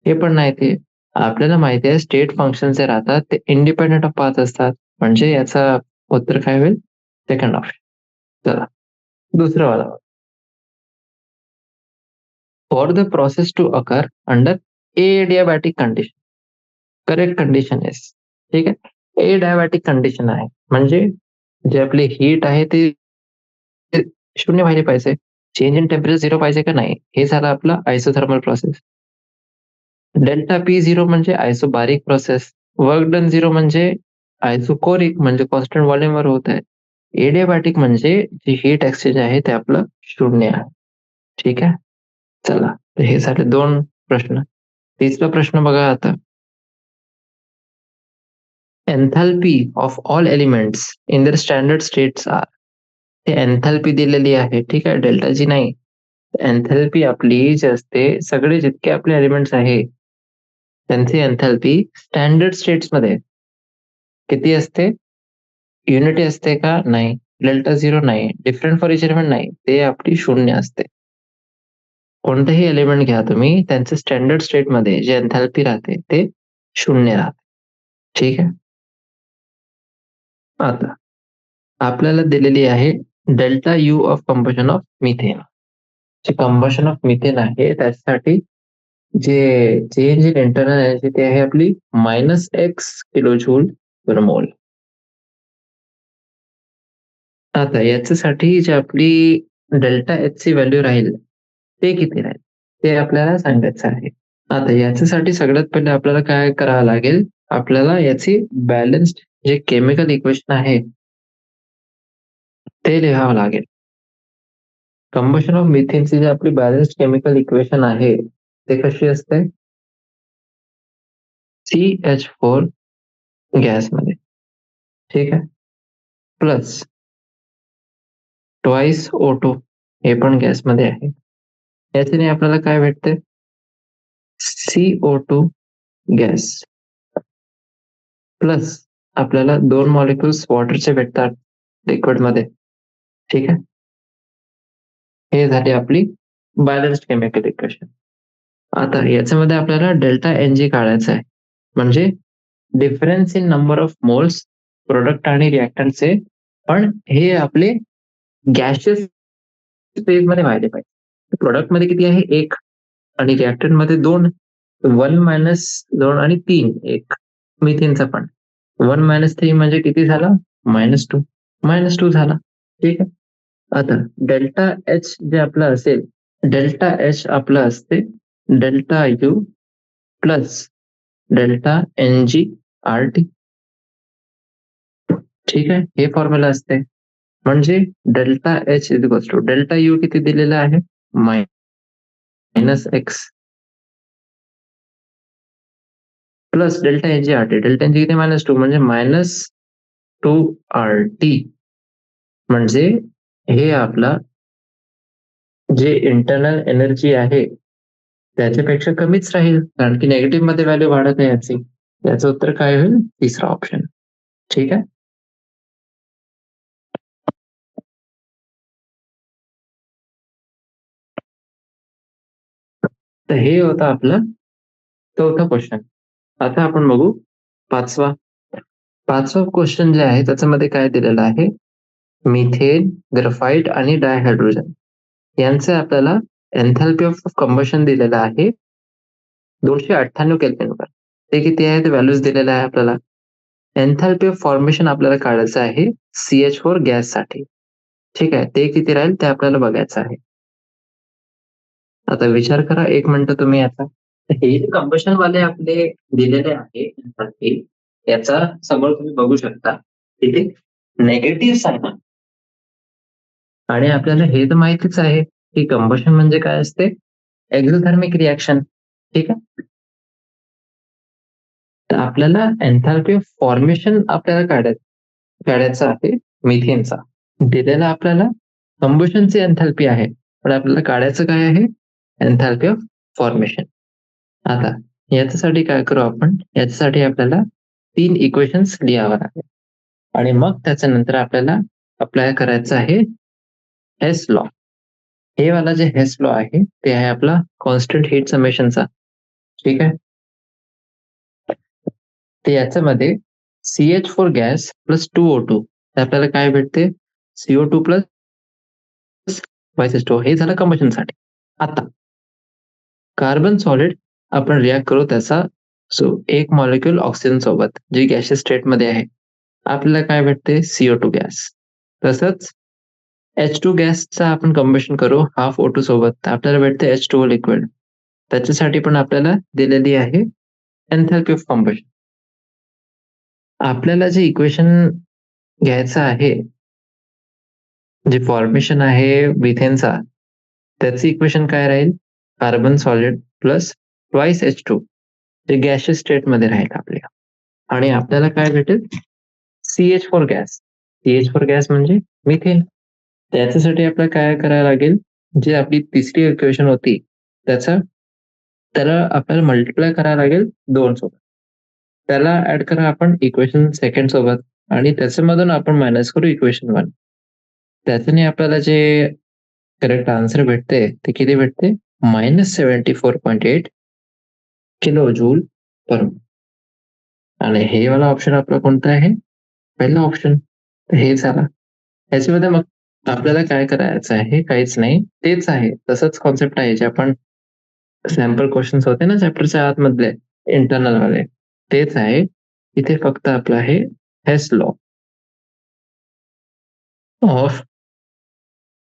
हे पण नाही. ते आपल्याला माहिती आहे स्टेट फंक्शन जे राहतात ते इंडिपेंडेंट ऑफ पाथ असतात, म्हणजे याचा उत्तर काय होईल? Second option. चला, दुसरा वाला. For the process to occur under adiabatic condition. Correct condition आहे. ठीक आहे. एडियाबॅटिक कंडिशन आहे म्हणजे जे आपली हीट आहे ती 0 व्हायला पाहिजे. चेंज इन टेम्परेचर 0 पाहिजे का नाही? हे झालं आपलं आयसोथर्मल प्रोसेस. डेल्टा पी 0 म्हणजे आयसोबारिक प्रोसेस. वर्क डन 0 म्हणजे आयसोकोरिक म्हणजे कॉन्स्टंट व्हॉल्यूमवर होत आहे. एडियाबॅटिक म्हणजे जी हीट एक्सचेंज आहे ते आपलं 0 आहे. ठीक आहे. चला, तर हे झाले 2 प्रश्न. तिसरा प्रश्न बघा आता. Enthalpy of all elements in their standard states are. हे एन्थॅल्पी दिलेली आहे. ठीक आहे, डेल्टा जी नाही. एन्थॅल्पी आपली जी असते सगळे जितके आपले एलिमेंट्स आहे त्यांची एन्थॅल्पी स्टँडर्ड स्टेट्स मध्ये किती असते? युनिटी असते का? नाही. डेल्टा झिरो नाही. डिफरंट फॉर इच एलिमेंट नाही. ते आपली 0 असते. कोणतेही एलिमेंट घ्या तुम्ही त्यांचे स्टँडर्ड स्टेट मध्ये जे एन्थॅल्पी राहते ते 0 राहते. ठीक आहे. आता आपल्याला दिलेली आहे delta you of combustion of methane. जे कंबशन ऑफ मिथेन आहे त्याच्यासाठी जे चेंज इन इंटरनल एनर्जी ते आहे आपली -x किलो जूल पर मोल. आता याच्यासाठी जी आपली डेल्टा एच ची व्हॅल्यू राहील ते किती राहील ते आपल्याला सांगायचं आहे. आता याच्यासाठी सगळ्यात पहिले आपल्याला काय करावं लागेल, आपल्याला याची बॅलन्स्ड जे केमिकल इक्वेशन आहे ते लिहावं लागेल. कंबशन ऑफ मिथेनची जी आपली बॅलन्स्ड केमिकल इक्वेशन आहे ते कशी असते, CH4 गॅसमध्ये, ठीक आहे, प्लस ट्वाइस O2 हे पण गॅसमध्ये आहे. याच्याने आपल्याला काय भेटते, CO2 गॅस प्लस आपल्याला 2 मॉलिक्युल्स वॉटरचे भेटतात लिक्विडमध्ये, ठीक आहे. हे झाली आपली बॅलन्स्ड केमिकल इक्वेशन. आता याच्यामध्ये आपल्याला डेल्टा एन जी काढायचं आहे, म्हणजे difference in number of moles product आणि रिएक्टंटचे, पण हे आपले गॅशियस फेज मध्ये व्हायला पाहिजे. प्रोडक्ट मध्ये किती आहे, 1 आणि रिएक्टंट मध्ये 2, 1 मायनस 2 आणि 3, 1 मिथेनचा पण 1 मायनस 3 म्हणजे किती झाला, -2 झाला, ठीक आहे. आता डेल्टा एच जे आपलं असेल, डेल्टा एच आपलं असते delta U plus delta N G R T, ठीक आहे. हे फॉर्म्युला असते, म्हणजे delta H is equals to delta U किती दिलेला आहे, -x plus delta N G R T, delta N G किती -2 म्हणजे -2 RT, म्हणजे हे आपला जे इंटरनल एनर्जी आहे त्याच्यापेक्षा कमीच राहील, कारण की नेगेटिव्ह मध्ये व्हॅल्यू वाढत आहे याची. याचं उत्तर काय होईल, तिसरा ऑप्शन, ठीक आहे. तर हे होतं आपलं चौथा क्वेश्चन. आता आपण बघू पाचवा. पाचवा क्वेश्चन जे आहे त्याच्यामध्ये काय दिलेलं आहे, मिथेन, ग्राफाइट आणि डायहायड्रोजन यांचे आपल्याला एन्थॅल्पी ऑफ कंबशन दिलेलं आहे 298 केल्विनवर. ते किती आहे ते व्हॅल्यूज दिलेल्या आहे आपल्याला. एन्थॅल्पी ऑफ फॉर्मेशन आपल्याला काढायचं आहे CH4 गॅससाठी, ठीक आहे. ते किती राहील ते आपल्याला बघायचं आहे. आता विचार करा एक मिनिट तुम्ही याचा. हे कंबशन वाले आपले दिलेले आहे एन्थॅल्पी, याचा समोर तुम्ही बघू शकता इथे नेगेटिव्ह आहे ना, आणि आपल्याला हे तर माहितीच आहे की कंबशन म्हणजे काय असते, एक्झोथर्मिक रिॲक्शन, ठीक आहे. तर आपल्याला एन्थॅल्पी ऑफ फॉर्मेशन आपल्याला काढायचं आहे मिथेनचा. दिलेला आपल्याला कंबशनची एन्थॅल्पी आहे, पण आपल्याला काढायचं काय आहे, एन्थॅल्पी ऑफ फॉर्मेशन. आता याच्यासाठी काय करू आपण, याच्यासाठी आपल्याला 3 इक्वेशन्स लिहावं लागेल आणि मग त्याच्यानंतर आपल्याला अप्लाय करायचं आहे हेस लॉ. हे वाला जे हेस लॉ आहे ते आहे आपला कॉन्स्टंट हीट समेशनचा, ठीक आहे. तर याच्यामध्ये CH4 गॅस प्लस 2O2 आपल्याला काय भेटते, CO2 प्लस वायस2, हे झालं कंबशनसाठी. आता कार्बन सॉलिड आपण रिॲक्ट करू त्याचा एक मॉलिक्युल ऑक्सिजन सोबत जे गॅशियस स्टेट मध्ये आहे, आपल्याला काय भेटते, CO2 गॅस. तसंच H2 गॅसचा आपण कंबशन करू हाफ O2 सोबत, तर आपल्याला भेटते H2O लिक्विड. त्याच्यासाठी पण आपल्याला दिलेली आहे एन्थॅल्पी ऑफ कंबशन. आपल्याला जे इक्वेशन घ्यायचं आहे, जे फॉर्मेशन आहे मिथेनचा, त्याचं इक्वेशन काय राहील, carbon solid plus twice H2 जे गॅशियस स्टेट मध्ये राहील आपल्या, आणि आपल्याला काय भेटेल, CH4 गॅस. CH4 गॅस म्हणजे मिथेन. त्याच्यासाठी आपल्याला काय करायला लागेल, जे आपली तिसरी इक्वेशन होती त्याला आपल्याला मल्टिप्लाय करायला लागेल 2 सोबत. त्याला ऍड करा आपण इक्वेशन सेकंड सोबत, आणि त्याच्यामधून आपण मायनस करू इक्वेशन 1. त्याच्याने आपल्याला जे करेक्ट आन्सर भेटते ते किती भेटते, -74.8 किलो जूल पर. आणि हे वाला ऑप्शन आपला कोणता आहे, पहिला ऑप्शन. तर हे झाला. याच्यामध्ये मग आपल्याला काय करायचं आहे, काहीच नाही, तेच आहे तसंच कॉन्सेप्ट आहे जे आपण सॅम्पल क्वेश्चन्स होते ना चॅप्टरच्या आतमधले इंटरनल वाले, तेच आहे. इथे फक्त आपलं आहे Hess law of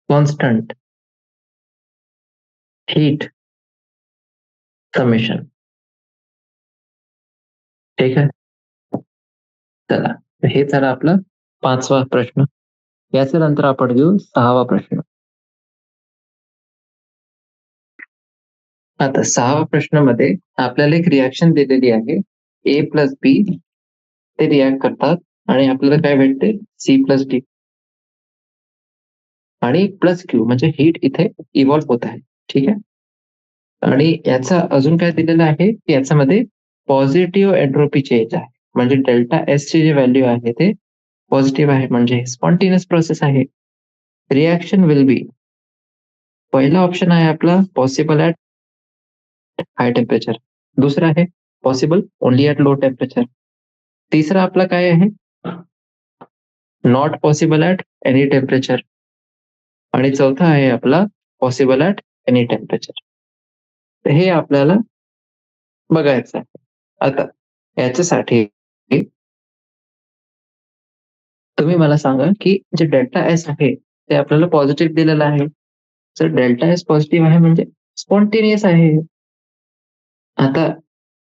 constant heat summation. ठीक आहे. चला, हे झालं आपलं 5वा प्रश्न. याच्या नंतर आपण घेऊ 6वा प्रश्न. आता 6व्या प्रश्नामध्ये आपल्याला एक रिॲक्शन दिलेली आहे. ए प्लस बी ते रिॲक्ट करतात आणि आपल्याला काय भेटते? सी प्लस डी आणि प्लस क्यू म्हणजे हीट इथे इव्हॉल्व्ह होत आहे. ठीक आहे. आणि याचा अजून काय दिलेलं आहे की याच्यामध्ये पॉझिटिव्ह एंट्रोपी चेंज आहे. म्हणजे डेल्टा एस ची जी व्हॅल्यू आहे ते पॉझिटिव्ह आहे, म्हणजे स्पॉन्टेनियस प्रोसेस आहे. रिॲक्शन विल बी, पहिला ऑप्शन आहे आपला पॉसिबल ऍट हाय टेम्परेचर, दुसरा आहे possible only at low temperature, तिसरा आपला काय आहे not possible at any temperature, आणि चौथा आहे आपला पॉसिबल ऍट एनी टेम्परेचर. तर हे आपल्याला बघायचं आहे. आता याच्यासाठी तुम्ही मला सांगा की जे डेल्टा एस आहे ते आपल्याला पॉझिटिव्ह दिलेलं आहे. जर डेल्टा एस पॉझिटिव्ह आहे म्हणजे स्पॉन्टेनियस आहे. आता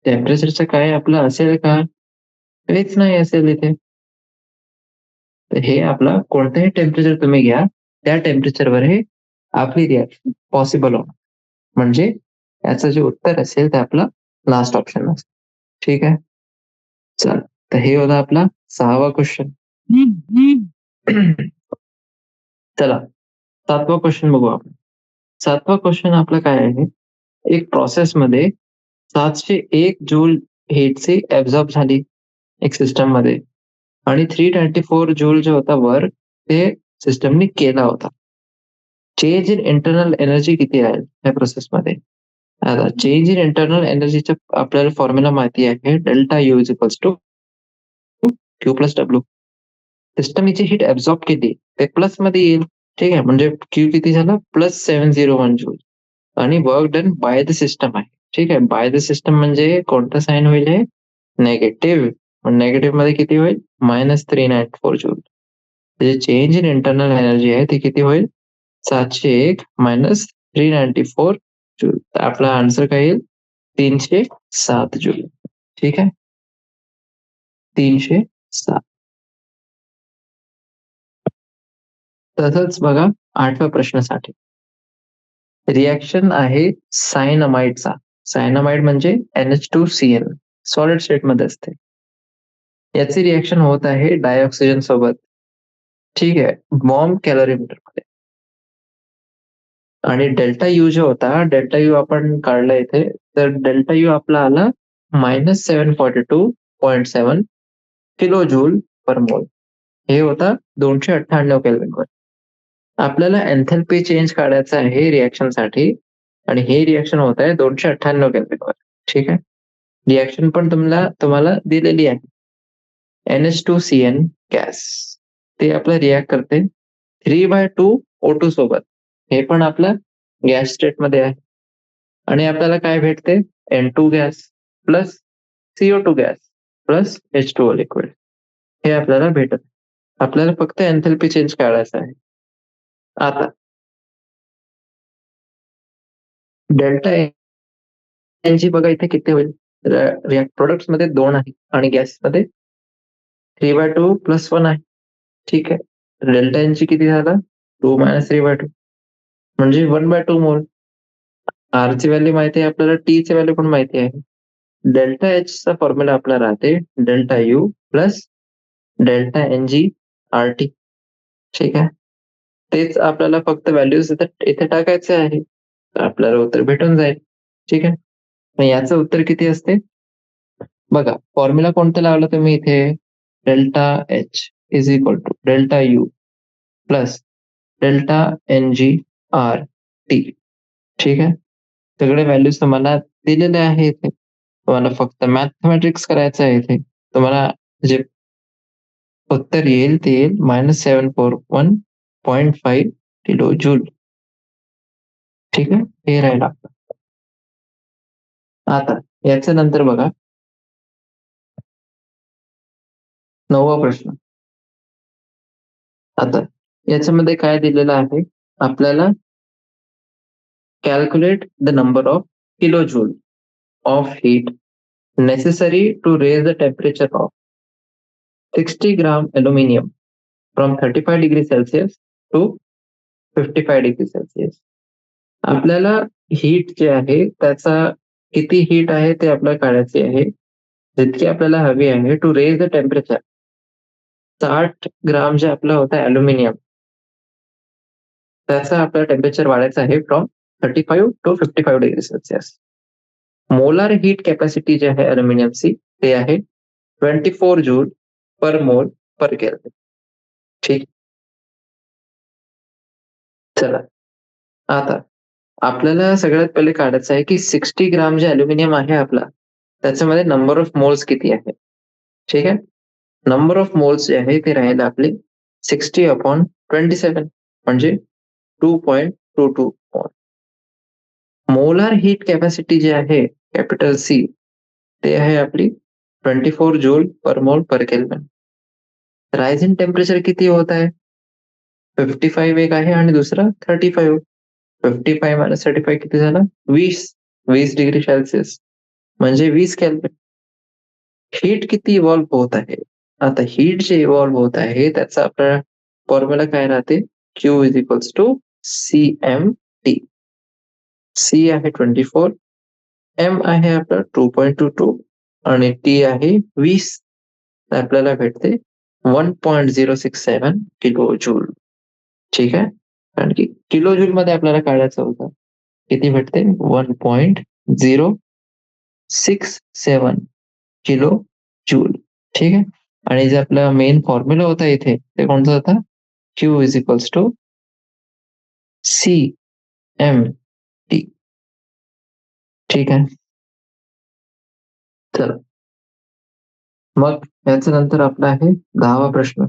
टेम्परेचरचं काय आपलं असेल का? काहीच नाही असेल इथे. तर हे आपला कोणतंही टेम्परेचर तुम्ही घ्या, त्या टेम्परेचरवर हे आपली रिॲक्शन पॉसिबल होणार. म्हणजे याचं जे उत्तर असेल ते आपलं लास्ट ऑप्शन असेल. ठीक आहे. चल, तर हे होता आपला 6वा क्वेश्चन. चला, 7वा क्वेश्चन बघू आपण. 7वा क्वेश्चन आपला काय आहे? एक प्रोसेसमध्ये 701 जूल हीटची ऍब्झॉर्ब झाली एक सिस्टम मध्ये, आणि 324 जूल जो होता वर्क ते सिस्टमने केला होता. चेंज इन इंटरनल एनर्जी किती आहे या प्रोसेसमध्ये? आता चेंज इन इंटरनल एनर्जीचा आपल्याला फॉर्म्युला माहिती आहे, delta U is equals to Q plus W. System हिची हीट ऍब्झॉर्ब केली ते प्लस मध्ये येईल. ठीक आहे. म्हणजे क्यू किती झाला? Plus 701 joule. आणि work done by the system आहे. ठीक आहे. बाय द सिस्टम म्हणजे कोणता साइन होईल? हे नेगेटिव्ह. नेगेटिव्ह मध्ये किती होईल? -394 जूल. म्हणजे चेंज इन इंटरनल एनर्जी आहे ती किती होईल? 701 मायनस 394 जूल. तर आपला आन्सर काय येईल? 307 जूल. ठीक आहे. 307. तसंच बघा 8व्या प्रश्नासाठी रिॲक्शन आहे सायनामाइडचा. सायनामाइड म्हणजे NH2Cl सॉलिड स्टेट मध्ये असते. याची रिॲक्शन होत आहे डायऑक्सिजन सोबत. ठीक आहे. बॉम्ब कॅलरीमीटर मध्ये. आणि डेल्टा यू जो होता, डेल्टा यू आपण काढला इथे, तर डेल्टा यू आपला आला -742.7 किलो जूल पर मोल. हे होता 298 केल्विनवर. आपल्याला एन्थॅल्पी चेंज काढायचा आहे रिॲक्शनसाठी, आणि हे रिॲक्शन होत आहे 298 केल्विनवर. ठीक आहे. रिॲक्शन पण तुम्हाला दिलेली आहे. NH2CN गॅस ते आपलं रिॲक्ट करते 3/2O2 सोबत. हे पण आपलं गॅस स्टेट मध्ये आहे. आणि आपल्याला काय भेटते? N2 gas plus CO2 gas plus H2O liquid. हे आपल्याला भेटत. आपल्याला फक्त एन्थॅल्पी चेंज काढायचा आहे. आता डेल्टा एनजी बघा इथे किती होईल? प्रोडक्ट्स मध्ये 2 आहे आणि गॅस मध्ये 3/2 प्लस 1 आहे. ठीक आहे. डेल्टा एनजी किती झाला? 2 मायनस 3/2 म्हणजे 1/2 मोल. आर ची व्हॅल्यू माहिती आहे आपल्याला, टी ची व्हॅल्यू पण माहिती आहे. डेल्टा एच चा फॉर्म्युला आपला राहते delta U plus delta N G R T. ठीक आहे. तेच आपल्याला फक्त व्हॅल्यूज इथे टाकायचे आहे, तर आपल्याला उत्तर भेटून जाईल. ठीक आहे. मग याचं उत्तर किती असते बघा? फॉर्म्युला कोणतं लावलं तुम्ही इथे? Delta H is equal to delta U plus delta N G R T. ठीक आहे. सगळे व्हॅल्यूज तुम्हाला दिलेले आहे इथे. तुम्हाला फक्त मॅथमॅटिक्स करायचं आहे इथे. तुम्हाला जे उत्तर येईल ते येईल -741.5 किलो जूल. ठीक आहे. हे राहील आपलं. आता याच्या नंतर बघा 9वा प्रश्न. आता याच्यामध्ये काय दिलेलं आहे आपल्याला, calculate the number of kilojoule of heat necessary to raise the temperature of 60 gram aluminum from 35 degree Celsius to 55 degree Celsius. आपल्याला हीट जे आहे त्याचा किती हीट आहे ते आपल्याला काढायचे आहे. जितकी आपल्याला हवी आहे to raise the temperature. 60 gram जे आपलं होतं अल्युमिनियम, त्याचं आपल्याला टेम्परेचर वाढायचं आहे from 35 to 55 degree Celsius. Molar heat capacity जे आहे अल्युमिनियमची ते आहे 24 जूल पर मोल पर केल्विन. ठीक. चला आता आपल्याला सगळ्यात पहिले काढायचं आहे की 60 ग्राम जे अल्युमिनियम आहे आपला, त्याच्यामध्ये नंबर ऑफ मोल्स किती आहे. ठीक आहे. नंबर ऑफ मोल्स जे आहे ते राहील आपले 60/27 म्हणजे 2.22 मोल. मोलार हीट कॅपॅसिटी जी आहे कॅपिटल सी ते आहे आपली 24 जूल पर मोल पर केल्विन. राइज इन टेम्परेचर किती होत आहे, 55 एक आहे आणि दुसरा 35. 55 मायनस 35 किती झालं, 20 डिग्री सेल्सिअस म्हणजे 20 केल्विन. हीट किती इव्हॉल्व्ह होत आहे, आता हीट जे इव्हॉल्व्ह होत आहे त्याचा आपला फॉर्म्युला काय राहते, Q is equals to CMT. C आहे 24, M आहे आपला 2.22 आणि T आहे 20. आपल्याला भेटते 1.067 किलो जूल. ठीक आहे. कारण की किलो जूल मध्ये आपल्याला काढायचं होतं, किती भेटते 1.067 किलो जूल. ठीक आहे. आणि जे आपला मेन फॉर्म्युला होता इथे ते कोणता होता, Q is equals to CMT. ठीक आहे. चला मग याच्या नंतर आपला आहे 10वा प्रश्न.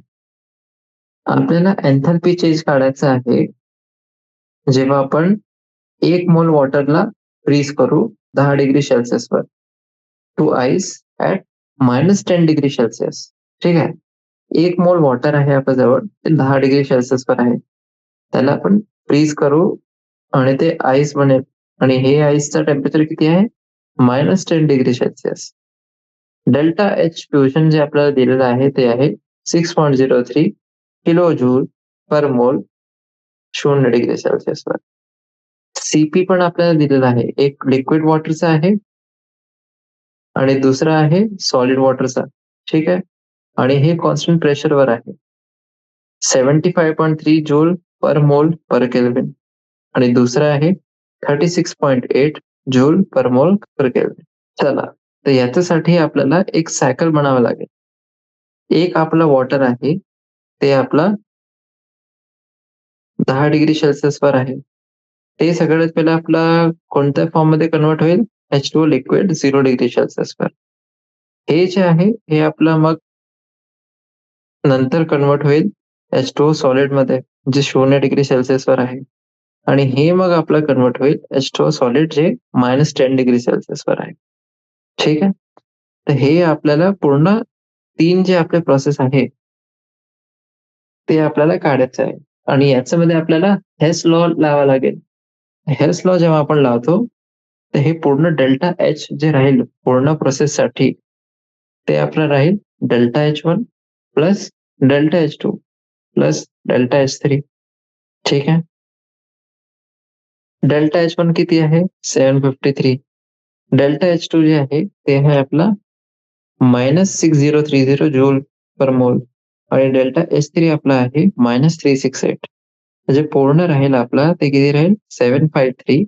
आपल्याला एन्थॅल्पी चेंज काढायचा आहे जेव्हा आपण 1 मोल वॉटरला फ्रीज करू 10 डिग्री सेल्सिअसवर to ice at -10 degree Celsius. ठीक आहे. 1 मोल वॉटर आहे आपल्याजवळ, ते 10 डिग्री सेल्सिअसवर आहे. त्याला आपण फ्रीज करू आणि ते आईस बनेल आणि हे आईसचं टेम्परेचर किती आहे, -10 degree Celsius. Delta H fusion जे आपल्याला दिलेलं आहे ते आहे 6.03 किलो जूल पर मोल 0 डिग्री सेल्सिअसवर. सीपी पण आपल्याला दिलेला आहे, एक लिक्विड वॉटरचा आहे आणि दुसरा आहे सॉलिड वॉटरचा. ठीक आहे. आणि हे कॉन्स्टंट प्रेशरवर आहे 75.3 जूल पर मोल पर केल्विन आणि दुसरा आहे 36.8 जूल पर मोल पर केल्विन. चला तर याच्यासाठी आपल्याला एक सायकल बनावं लागेल. एक आपलं वॉटर आहे ते आपला 10 डिग्री सेल्सिअसवर आहे. ते सगळ्यात पहिलं आपला कोणत्या फॉर्ममध्ये कन्व्हर्ट होईल, H2O लिक्विड 0 डिग्री सेल्सिअसवर. हे जे आहे हे आपलं मग नंतर कन्व्हर्ट होईल H2O सॉलिडमध्ये जे 0 डिग्री सेल्सिअसवर आहे आणि हे मग आपलं कन्व्हर्ट होईल H2O सॉलिड जे -10 डिग्री सेल्सिअसवर आहे. ठीक आहे. तर हे आपल्याला पूर्ण 3 जे आपले प्रोसेस आहे ते आपल्याला काढायचं आहे आणि याच्यामध्ये आपल्याला हेस लॉ लावावा लागेल. हेस लॉ जेव्हा आपण लावतो तर हे पूर्ण डेल्टा एच जे राहील पूर्ण प्रोसेससाठी ते आपलं राहील delta H1 plus delta H2 plus delta H3. ठीक आहे. डेल्टा H1 किती आहे, 753. डेल्टा H2 जे आहे ते आहे आपला -6030 जूल पर मोल आणि डेल्टा H3 आपला आहे -368. म्हणजे पूर्ण राहील आपला ते किती राहील 753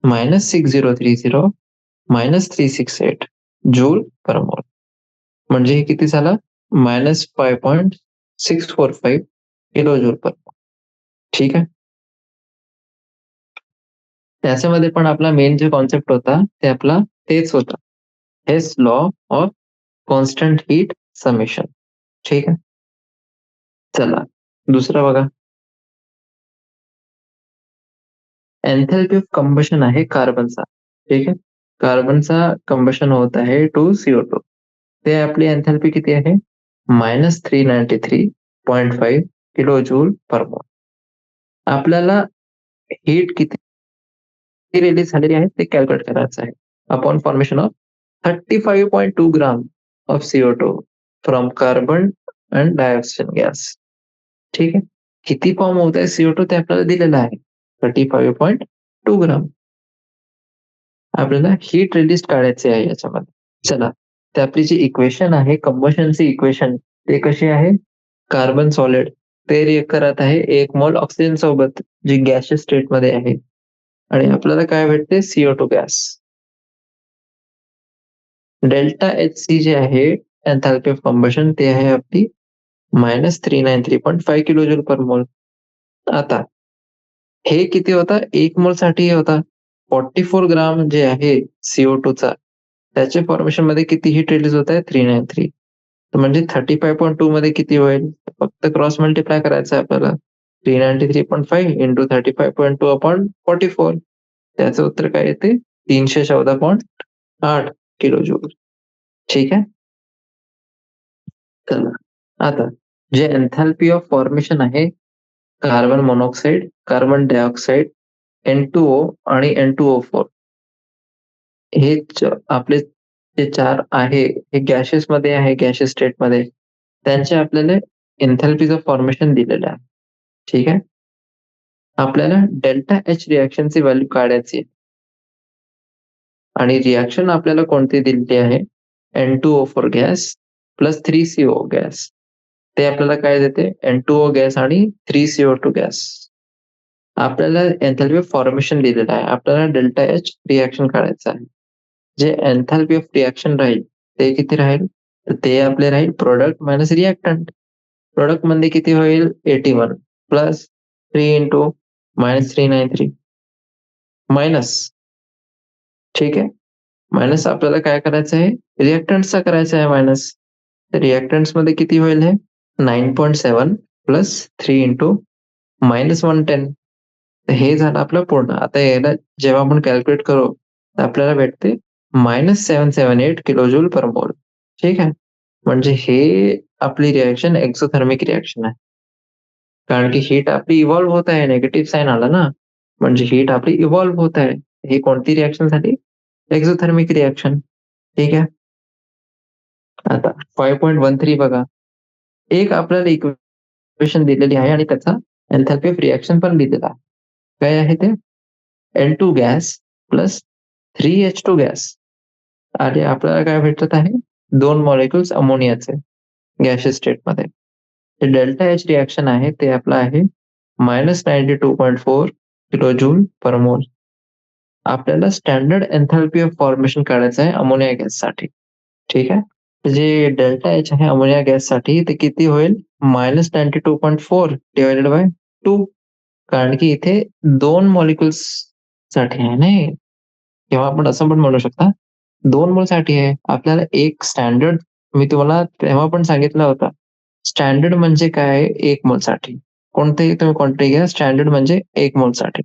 -6030 -368 जूल पर मोल. म्हणजे हे किती झालं, -5.645 किलो जूल पर मोल. ठीक आहे. त्याच्यामध्ये पण आपला मेन जे कॉन्सेप्ट होता ते आपला तेच होता, Hess law of constant heat summation. ठीक आहे. चला दुसरा बघा, एन्थॅल्पी ऑफ कंबशन आहे कार्बनचा. ठीक आहे. कार्बनचा कंबशन होत आहे टू CO2. ते आपली एन्थॅल्पी किती आहे? -393.5 किलो जूल पर मोल. आपल्याला हीट किती रिलीज झालेली आहे ते कॅल्क्युलेट करायचं आहे. Upon formation of 35.2 gram of CO2 from carbon and dioxygen gas. ठीक आहे. किती फॉर्म होत आहे CO2 ते आपल्याला दिलेलं आहे 35.2 ग्राम. आपल्याला हीट रिलीज काढायची आहे याच्यामध्ये. चला, तर आपली जी इक्वेशन आहे कंबशनची इक्वेशन ते कशी आहे? कार्बन सॉलिड ते रिएक्ट करत आहे 1 मोल ऑक्सिजन सोबत जी गॅसियस स्टेट मध्ये आहे आणि आपल्याला काय भेटते? CO2 gas. डेल्टा HC जे आहे एन्थॅल्पी ऑफ कंबशन ते आहे आपली -393.5 किलो जूल पर मोल. आता हे किती होता? 1 मोल साठी होता 44 ग्राम जे आहे CO2 चा, त्याच्या फॉर्मेशन मध्ये किती हीट रिलीज होत आहे? 393. तर म्हणजे 35.2 मध्ये किती होईल? फक्त क्रॉस मल्टिप्लाय करायचं आहे आपल्याला. 393.5 इंटू 35.2 अपॉन 44. त्याचं उत्तर काय येते? 314.8 किलो जूल. ठीक आहे. चला, आता जे एन्थॅल्पी ऑफ फॉर्मेशन आहे carbon monoxide, carbon dioxide, N2O आणि N2O4 हे आपले जे 4 आहे हे गॅसेस मध्ये आहे, गॅसेस स्टेट मध्ये. त्यांचे आपल्याला एन्थॅल्पीचं फॉर्मेशन दिलेलं आहे. ठीक आहे. आपल्याला डेल्टा H रिएक्शनची व्हॅल्यू काढायची आहे. आणि रिएक्शन आपल्याला कोणती दिलेली आहे? N2O4 gas plus 3CO gas. ते आपल्याला काय देते? N2O गॅस आणि 3CO2 गॅस. आपल्याला एन्थॅल्पी ऑफ फॉर्मेशन दिलेलं आहे. आपल्याला डेल्टा H रिएक्शन काढायचं आहे. जे एन्थॅल्पी ऑफ रिएक्शन राहील ते किती राहील? तर ते आपले राहील प्रोडक्ट मायनस रिएक्टंट. प्रोडक्ट मध्ये किती होईल? 81 प्लस 3 इंटू -393 मायनस. ठीक आहे. मायनस आपल्याला काय करायचं आहे? रिएक्टंट्सचा करायचा आहे मायनस. रिएक्टंट्स मध्ये किती होईल हे? 9.7 प्लस 3 इंटू -110. हे झालं आपलं पूर्ण. आता याला जेव्हा आपण कॅल्क्युलेट करू तर आपल्याला भेटते -778 किलो जूल पर मोल. ठीक आहे. म्हणजे हे आपली रिएक्शन एक्झोथर्मिक रिएक्शन आहे. कारण की हीट आपली इव्हॉल्व्ह होत आहे. निगेटिव्ह साइन आला ना, म्हणजे हीट आपली इव्हॉल्व्ह होत आहे. ही कोणती रिएक्शन झाली? Exothermic reaction. ठीक आहे. आता 5.13 बघा. एक आपल्याला इक्वेशन दिलेली आहे आणि त्याचा एन्थॅल्पी ऑफ रिएक्शन पण दिलेला आहे. काय आहे ते? N2 gas plus 3H2 gas आणि आपल्याला काय भेटत आहे? 2 मॉलिक्युल्स अमोनियाचे गॅसियस स्टेटमध्ये. डेल्टा H रिएक्शन आहे ते आपलं आहे -92.4 किलो जूल पर मोल. आपल्याला स्टँडर्ड एन्थॅल्पी ऑफ फॉर्मेशन काढायचं आहे अमोनिया गॅससाठी. ठीक आहे. जे डेल्टा H आहे अमोनिया गॅससाठी ते किती होईल? -92.4 डिवायडेड बाय 2. कारण की इथे 2 मॉलिक्युल्स साठी आहे नाही, किंवा आपण असं पण म्हणू शकता 2 मोल साठी आहे. आपल्याला एक स्टँडर्ड, मी तुम्हाला तेव्हा पण सांगितलं होतं, स्टँडर्ड म्हणजे काय? 1 मोल साठी. कोणतेही तुम्ही क्वांटिटी घ्या, स्टँडर्ड म्हणजे 1 मोल साठी.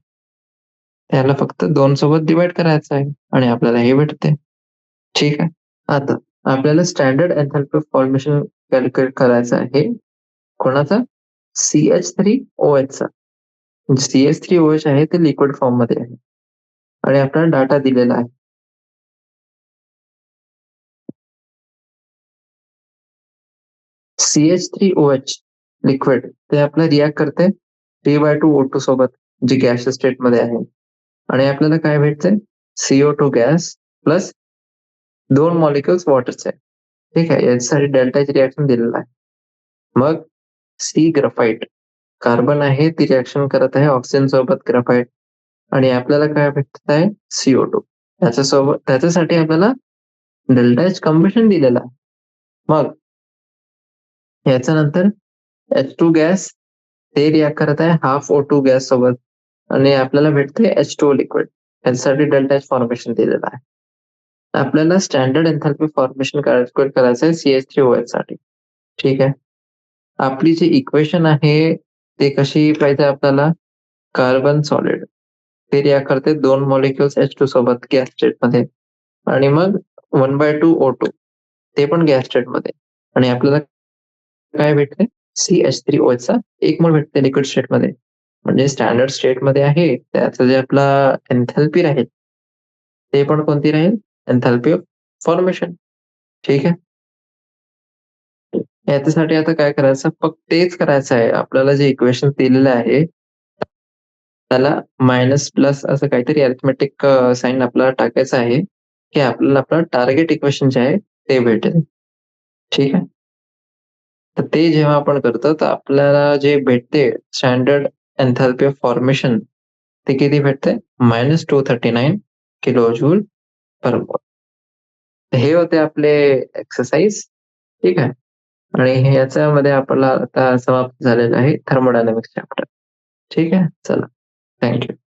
त्याला फक्त 2 सोबत डिवाइड करायचं आहे आणि आपल्याला हे भेटते. ठीक आहे. आता आपल्याला स्टँडर्ड एन्थॅल्पी ऑफ फॉर्मेशन कॅल्क्युलेट करायचं आहे. कोणाचा? CH3OH चा. CH3OH आहे ते लिक्विड फॉर्म मध्ये आहे आणि आपल्याला डाटा दिलेला आहे. CH3OH लिक्विड ते आपलं रिॲक्ट करते 3/2O2 सोबत, जी गॅसियस स्टेट मध्ये आहे. आणि आपल्याला काय भेटते? CO2 gas plus 2 molecules वॉटरचे. ठीक आहे. याच्यासाठी डेल्टाची रिएक्शन दिलेला आहे. मग सी ग्राफाइट कार्बन आहे ती रिएक्शन करत आहे ऑक्सिजन सोबत ग्राफाइट आणि आपल्याला काय भेटत आहे? CO2. त्याच्यासोबत त्याच्यासाठी आपल्याला डेल्टा H कंबशन दिलेला आहे. मग याच्यानंतर H2 गॅस ते रिॲक्ट करत आहे हाफ O2 गॅस सोबत आणि आपल्याला भेटते H2O लिक्विड. याच्यासाठी डेल्टा H फॉर्मेशन दिलेलं आहे. आपल्याला स्टँडर्ड एन्थॅल्पी फॉर्मेशन कॅल्क्युलेट करायचं आहे CH3OH साठी. ठीक आहे. आपली जी इक्वेशन आहे ते कशी पाहिजे आपल्याला? कार्बन सॉलिड ते रिॲक्ट करते 2 मॉलिक्युल्स H2 सोबत गॅस स्टेट मध्ये आणि मग 1/2 O2 ते पण गॅस स्टेटमध्ये आणि आपल्याला काय भेटते CH3OH चा 1 मोल भेटते लिक्विड स्टेटमध्ये. म्हणजे स्टँडर्ड स्टेटमध्ये आहे त्याचं जे आपला एन्थॅल्पी राहील ते पण कोणती राहील? एन्थॅल्पी ऑफ फॉर्मेशन. ठीक आहे. याच्यासाठी आता काय करायचं? फक्त तेच करायचं आहे. आपल्याला जे इक्वेशन दिलेलं आहे त्याला मायनस प्लस असं काहीतरी अरिथमेटिक साइन आपल्याला टाकायचं आहे, की आपल्याला आपलं टार्गेट इक्वेशन जे आहे ते भेटेल. ठीक आहे. तर ते जेव्हा आपण करतो तर आपल्याला जे भेटते स्टँडर्ड एन्थॅल्पी ऑफ फॉर्मेशन ते किती भेटते? -239 किलो जूल पर मोल. हे होते आपले एक्सरसाइज. ठीक आहे. आणि हे याच्यामध्ये आपल्याला आता समाप्त झालेलं आहे थर्मोडायनामिक्स चॅप्टर. ठीक आहे. चला. थँक